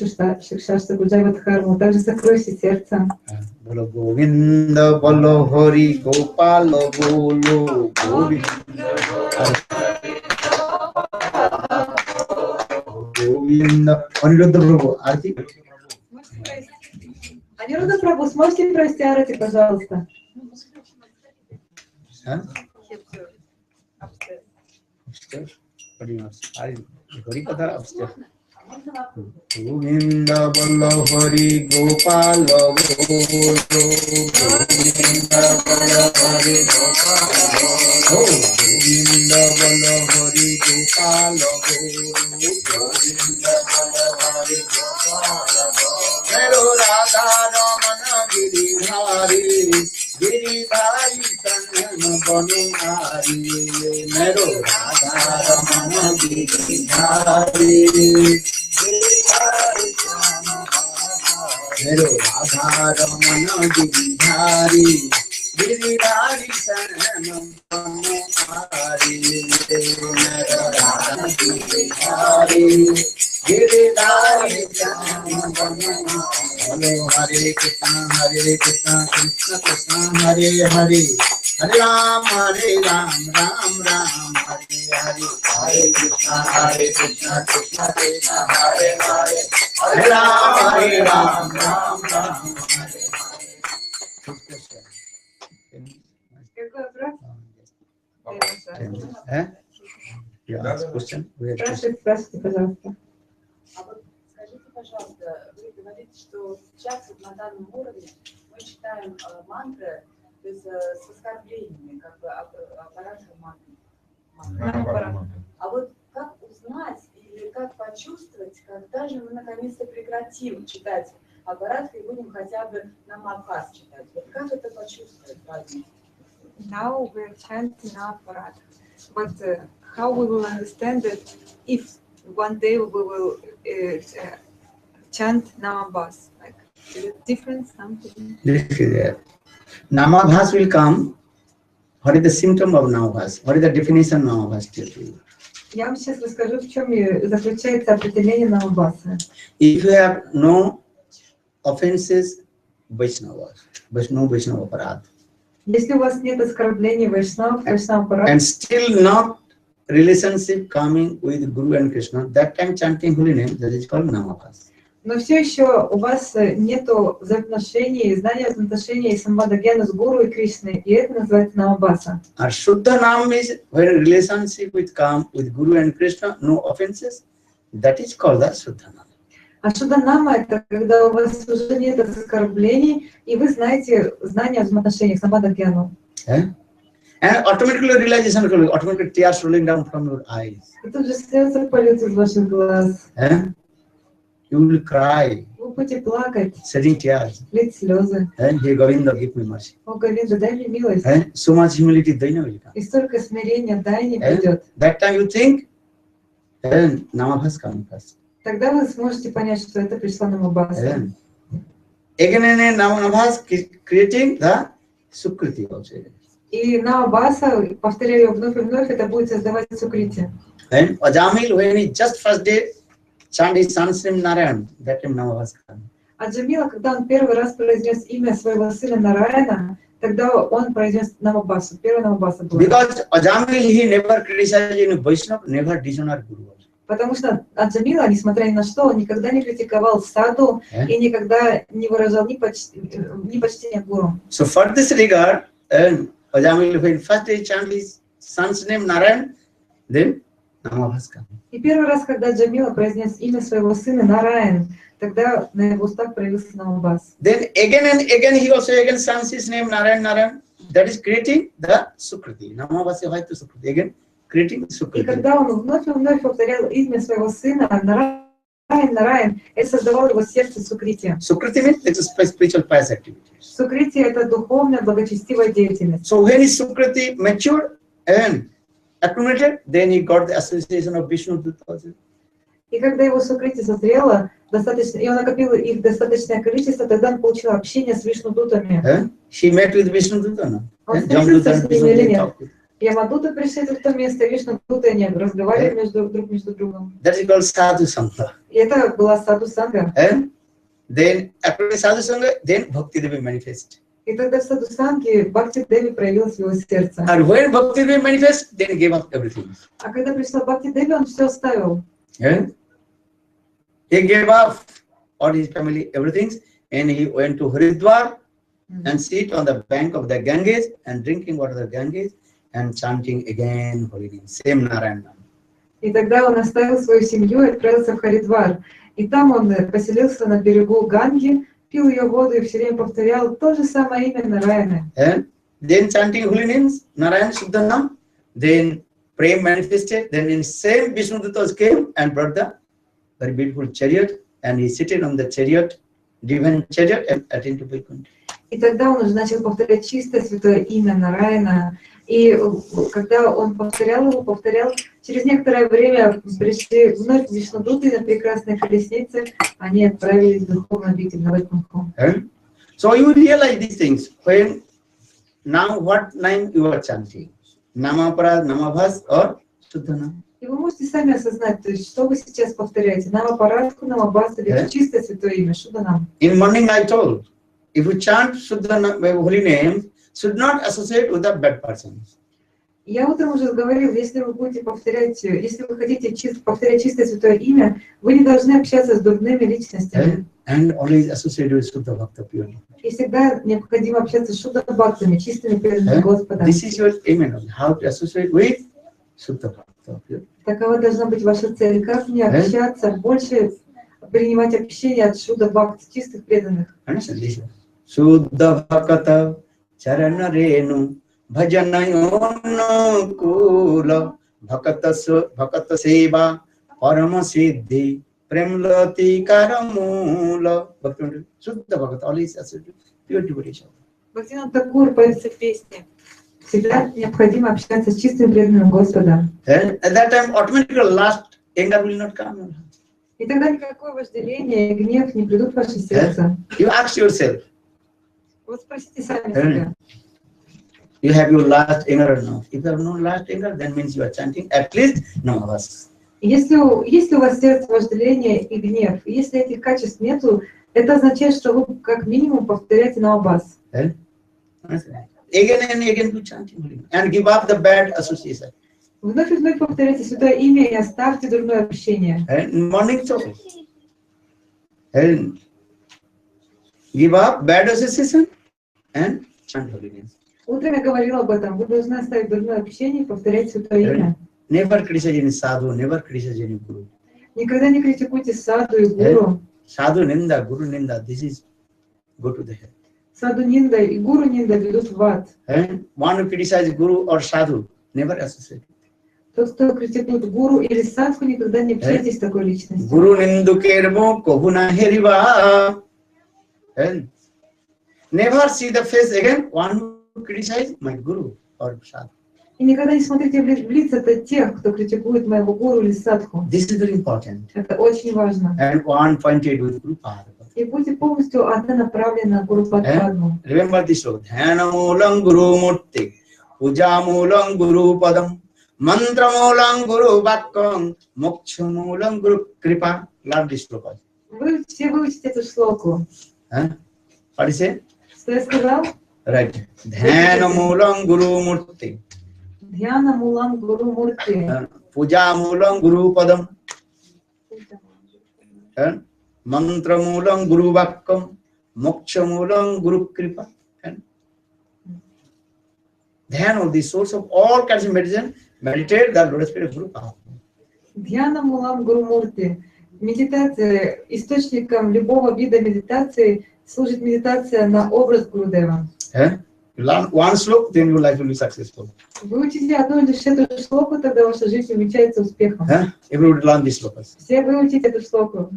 что Гуджайват Харму, также закройся сердцем. Bolo Govinda, Bolo Hari, Gopala, Bolo Govinda. Aniruddha Prabhu, Arti. Aniruddha Prabhu, сможете провести арати, пожалуйста? Upstairs? What do you want? Hari Katha upstairs. Govinda Balla Hari Gopala Golo Govinda Balla Hari Gopala Govinda Balla Hari Gopala Govinda Balla Hari Gopala Mero Radha Ramana Giridhari Giridhari Sanam Banumari Mero Radha Ramana Giridhari Mero Radha Ramana Giridhari Giridhari Sanam Banumari Mero Radha Giridhari Giridhari Sanam Banumari Hare Krishna Krishna Krishna Hare Hare Hare Ram Ram Ram Hare Hare Hare Krishna Krishna Krishna Hare Hare Hare Ram Ram Hare Hare. You ask question? Спрашивайте, пожалуйста. А вот скажите, пожалуйста, вы говорите, что сейчас вот на данном уровне мы читаем мантры с оскорблениями, как бы аппаратом мантры. А вот как узнать или как почувствовать, когда же мы наконец-то прекратим читать аппарат и будем хотя бы на махас читать? Вот как это почувствовать? Now we're chanting apparat, but how we will understand that if one day we will chant Namabhas? Like, is it different something? Namabhas will come. What is the symptom of Namabhas? What is the definition of Namabhas? Я вам сейчас расскажу, в чем заключается определение Намабхаса. If you have no offenses, Vaishnavas, no Vaishnava Aparat. Если у вас нет оскорблений Вайшнав, Вайшнав-аппарат, And still not relationship coming with Guru and Krishna, that time chanting holy name, that is called Namabhas. но все еще у вас нету взаимоотношений, знания взаимоотношений самадагьяна с Гуру и Кришной, и это называется Намабхаса. Our Shuddha Nam is when relationship with come with Guru and Krishna, no offenses, that is called the Shuddha Nam. А Шудданама — это когда у вас уже нет оскорблений, и вы знаете знания о взаимоотношениях самадагьяну. And automatically realization, automatically tears rolling down from your eyes. И тут же слезы польют из ваших глаз. You will cry, Вы будете плакать, shedding tears. лить слезы. Hey Govinda, give me mercy. О, Говинда, дай мне милость. So much humility, daina will come. И столько смирения дай не придет. That time you think, Namabhas coming first. Тогда вы сможете понять, что это пришла Намабхаса. Again and again, Namabhas creating the Sukriti also. И Намабхаса, повторяю вновь и вновь, это будет создавать сукрити. And Ajamil, when he just first day chant his son's name Narayan, that time Namabhas coming. А Джамила, когда он первый раз произнес имя своего сына Нараяна, тогда он произнес Намабхасу, первый Намабхаса был. Because Ajamil, he never criticized in Vaishnava, never dishonored Guru. Потому что Аджамила, несмотря ни на что, он никогда не критиковал саду и никогда не выражал ни почтения гуру. So for this regard, Ajamil, when first day chant his son's name Narayan, then Namabhas coming. И первый раз, когда Джамила произнес имя своего сына Нараян, тогда на его устах проявился Намабхас. Then again and again he also again chants his name Narayan. That is creating the Sukriti. Namabhas to Sukriti again. Creating И Sukriti. когда он вновь и вновь повторял имя своего сына Нараян, это создавало его сердце сукрити. Sukriti means it's a spiritual pious activity. Сукрити — это духовная, благочестивая деятельность. So when his Sukriti matured and accumulated, then he got the association of Vishnu Dutta. И когда его сукрити созрело, достаточно, и он накопил их достаточное количество, тогда он получил общение с Вишну-дутами. She met with Vishnu Dutta, no? Он встретился с ними или нет? Ямадуты пришли в то место, и Вишнудуты, они разговаривали друг между другом. That is called sadhu sangha. И это была саду санга. And then after the sadhu sangha, then bhakti devi manifest. И тогда в саду санги Бхакти Деви проявилось в его сердце. And when bhakti devi manifest, then he gave up everything. А когда пришла Бхакти Деви, он все оставил. And he gave up all his family, everything, and he went to Haridwar and sit on the bank of the Ganges and drinking water of the Ganges and chanting again holy name, same Narayana. И тогда он оставил свою семью и отправился в Харидвар. И там он поселился на берегу Ганги, пил ее воду и все время повторял то же самое имя Нараяны. And then chanting holy names, Narayana Shuddhanam, then Prem manifested, then in same Vishnudutas came and brought the very beautiful chariot, and he seated on the chariot, divine chariot, and attained to Vaikuntha. И тогда он уже начал повторять чистое святое имя Нараяна. И когда он повторял его, через некоторое время пришли вновь Вишнудуты на прекрасной колеснице, они отправились в духовный обитель на Вайкунху. So you realize these things when now what name you are chanting, Namaparad, Namabhas, or Shuddhanam. И вы можете сами осознать, то есть, что вы сейчас повторяете, Намапарадху, Намабхас, или чистое святое имя, Шудданам. In morning I told, if you chant Shuddhanam, holy name, should not associate with a bad person. Я утром уже говорил, если вы будете повторять, если вы хотите повторять чистое святое имя, вы не должны общаться с дурными личностями. And always associate with Shuddha Bhakta pure. И всегда необходимо общаться с Шудда Бхактами, чистыми преданными Господа. This is your aim, how to associate with Shuddha Bhakta pure. Такова должна быть ваша цель. Как мне общаться, больше принимать общение от Шудда Бхакти, чистых преданных. Shuddha Bhakta Charana Renu Bhajanayon Kula Bhakata Seva Parama Siddhi Premlati Karamula. Shuddha Bhakta, always associated pure devotion. Бхактивинода Такур поется в песне. Всегда необходимо общаться с чистым преданным Господа. At that time, automatically last anger will not come. И тогда никакое вожделение и гнев не придут в ваше сердце. You ask yourself. Вот спросите сами себя. You have your last anger or not? If you have no last anger, then means you are chanting at least Namavas. Если у вас в сердце вожделение и гнев, и если этих качеств нету, это означает, что вы как минимум повторяете Намабхас. Again and again to chanting and give up the bad association. Вновь и вновь повторяйте святое имя и оставьте дурное общение. And morning so. And give up bad association and chant holy name. Утром я говорила об этом. Вы должны оставить дурное общение и повторять святое имя. Never criticize any sadhu, never criticize any guru. Никогда не критикуйте саду и гуру. Sadhu ninda, guru ninda, this is go to the hell. Саду нинда и гуру нинда ведут в ад. And one who criticizes guru or sadhu, never associate. Тот, кто критикует гуру или садху, никогда не общайтесь с такой личностью. Guru nindu kermo kohuna heriva. And never see the face again one who criticizes my guru or sadhu. И никогда не смотрите в лица тех, кто критикует моего гуру или садху. This is very important. Это очень важно. And one pointed with Guru Pada. И будьте полностью однонаправлены на Гуру Падму. Remember this slogan. Dhanamulam Guru Murti, Pujamulam Guru Padam, Mantramulam Guru Vakkam, Mokshamulam Guru Kripa. Learn this slogan. Вы все выучите эту шлоку. What is it? Что я сказал? Right. Dhanamulam Guru Murti. Dhyanamуlam Guru Murti. Pujamulam Guru Padam. Mantramulam Guru Vakkam, Mokshamulam Guru Kripa. Dhyan of the source of all kinds of medicine, meditate the Lotus Feet of Guru Pada. Dhyanamуlam Guru Murti. Медитация, источником любого вида медитации служит медитация на образ Гурудева. Learn one slok, then your life will be successful. Выучите одну лишь эту шлоку, тогда ваша жизнь увенчается успехом. Everybody learn this slokas. Все выучите эту шлоку.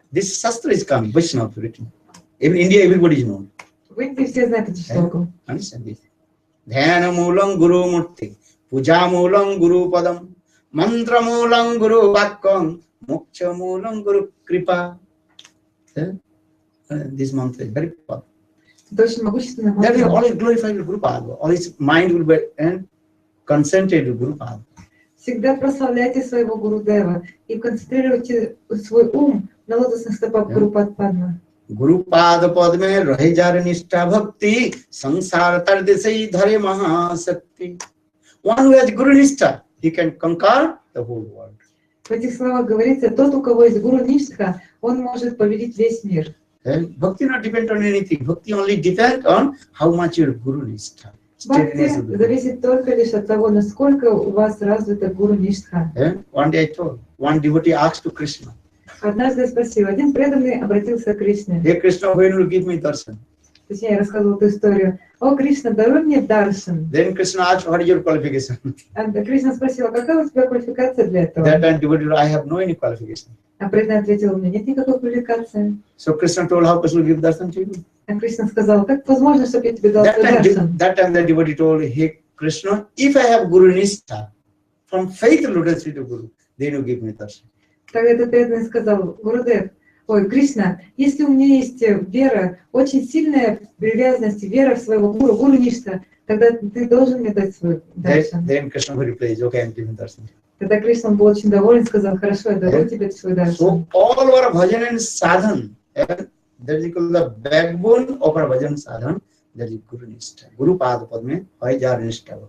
This Shastra is coming, Vaishnava written. In India, everybody is known. В Индии все знают эту шлоку. Understand this? Dhanamulam Guru Murti, Pujamulam Guru Padam, Mantramulam Guru Vakkam, Mokshamulam Guru Kripa. This mantra is very powerful. Это очень могущественная That will мантра. always glorify the Guru Pada. All his mind will be concentrated to Guru Pada. Всегда прославляйте своего Гурудева и концентрируйте свой ум на лотосных стопах Гуру Падма. Guru Pada Pad mein rahe jar nishta bhakti sansar tardesai dhare mahasakti. One who has Guru Nishtha, he can conquer the whole world. В этих словах говорится, тот, у кого есть Гуру Ништха, он может победить весь мир. Bhakti not depend on anything. Bhakti only depend on how much your Guru Nishtha. Бхакти зависит только лишь от того, насколько у вас развита Гуру Ништха. One day I told, one devotee asked to Krishna, Однажды я спросила, один преданный обратился к Кришне. Hey Krishna, when will you give me darshan? Точнее, я рассказывала эту историю. О, Кришна, даруй мне даршан. Then Krishna asked, what is your qualification? А Кришна спросила, какая у тебя квалификация для этого? That time devotee, I have no any qualification. А преданный ответил, у меня нет никакой квалификации. So Krishna told, how Krishna will give darshan to you? А Кришна сказал, как возможно, чтобы я тебе дал свой даршан? That time the devotee told, hey Krishna, if I have Guru Nishtha, from faith lotus feet of Guru, then you give me darshan. Тогда этот преданный сказал, Гурудев, ой, Кришна, если у меня есть вера, очень сильная привязанность, вера в своего Гуру, Гуру Ништха, тогда ты должен мне дать свой даршан. Then Krishna replies, okay, I'm giving darshan. Тогда Кришна был очень доволен, сказал, хорошо, я дарую тебе свой даршан. So all our bhajan and sadhan, that is called the backbone of our bhajan sadhan, that is Guru Nishtha. Guru Pada Padme, Vajar Nishtha.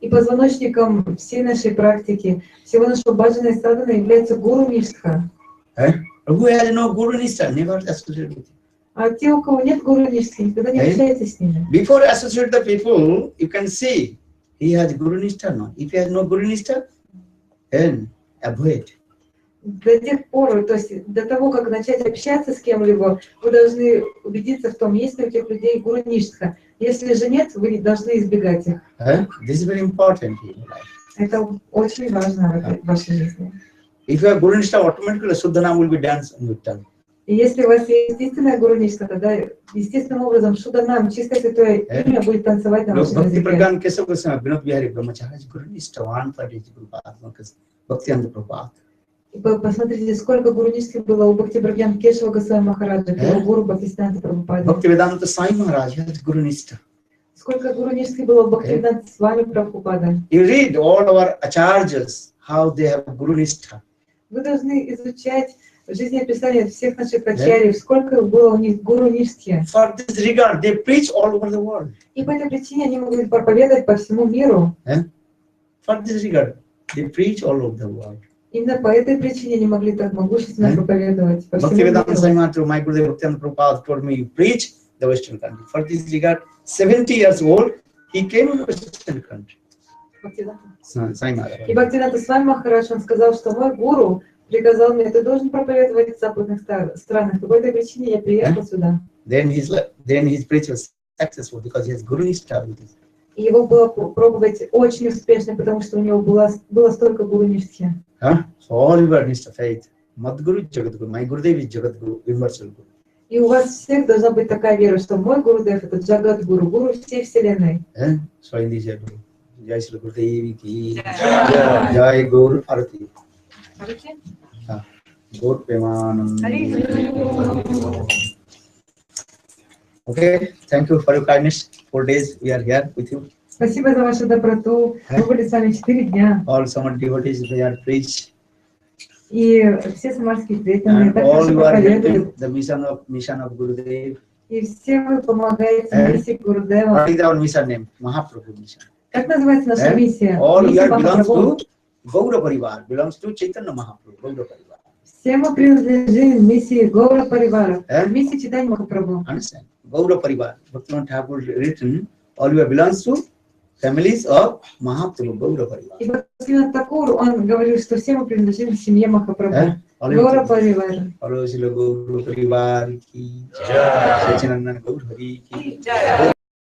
И позвоночником всей нашей практики, всего нашего баджана и садхана является Гуру Ништха. Who has no Guru Nishtha, never associate with him. А те, у кого нет Гуру Ништхи, никогда не общайтесь с ними. Before associate the people, you can see he has Guru Nishtha or not. If he has no Guru Nishtha, then avoid. До тех пор, то есть до того, как начать общаться с кем-либо, вы должны убедиться в том, есть ли у тех людей Гуру Ништха. Если же нет, вы должны избегать их. This is very important in your life. Это очень важно в вашей жизни. If you have Guru Nishtha, automatically Suddhanam will be danced on your tongue. И если у вас есть истинная Гуру Ништха, тогда естественным образом Шуданам, чистое святое имя будет танцевать на вашем Bhakti языке. Pragan Kesava Goswami, Vinod Bihari Brahmacharya, Guru Nishtha, one for each Guru Pada, Bhakti and the Prabhupada. Посмотрите, сколько Гуру Ништхи было у Бхакти Брагьян Кешава Госвами Махараджа, его гуру Бхактисиданта Прабхупады. Bhaktivedanta Swami Maharaj has Guru Nishtha. Сколько Гуру Ништхи было у Бхактивиданта Свами Прабхупады. You read all our acharyas, how they have Guru Nishtha. Вы должны изучать жизнеописание всех наших ачарьев, сколько было у них Гуру Ништхи. For this regard, they preach all over the world. И по этой причине они могли проповедовать по всему миру. For this regard, they preach all over the world. Именно по этой причине они могли так могущественно проповедовать по всему Bhaktivedanta Swami миру. Maharaj, my Gurudev Bhaktivedanta Prabhupada told me, you preach the Western country. For this regard, 70 years old, he came to the Western country. Swami Maharaj. И Бхактивиданта Свами Махарадж, он сказал, что мой гуру приказал мне, ты должен проповедовать в западных странах. По этой причине я приехал сюда. Then his preach was successful because he has Guru Nishtha with him. И его было пробовать очень успешно, потому что у него было столько Гуру Ништхи. So all you are Nishtha faith. Madguru Jagadguru, my Gurudev is Jagadguru, universal Guru. И у вас всех должна быть такая вера, что мой Гурудев — это Джагат-гуру, гуру всей вселенной. So in this Guru, Jai Shri Gurudev ki Jai Gaur Arati. Gaur Premanand. Okay, thank you for your kindness. 4 days we are here with you. Спасибо за вашу доброту. Мы были с вами 4 дня. All Samar devotees, they are preached. И все самарские преданные And так all хорошо you are проповедуют. helping the mission of Gurudev. И все вы помогаете миссии Гурудева. What is our mission name? Mahaprabhu mission. Как называется наша миссия? All Миссия here belongs Махапрабху. to Gaura Parivar, belongs to Chaitanya Mahaprabhu, Gaura Parivar. Все мы принадлежим миссии Гаура Паривара, миссии Чайтанья Махапрабху. Understand? Gaura Parivar. Bhaktivinoda Thakur written, all you belongs to families of Mahaprabhu, Gaura Parivar. И Бхактивинода Тхакур, он говорил, что все мы принадлежим семье Махапрабху. Гаура Паривара. All Gaura Parivar ki Jai. Sachidananda Gaur Hari ki Jai.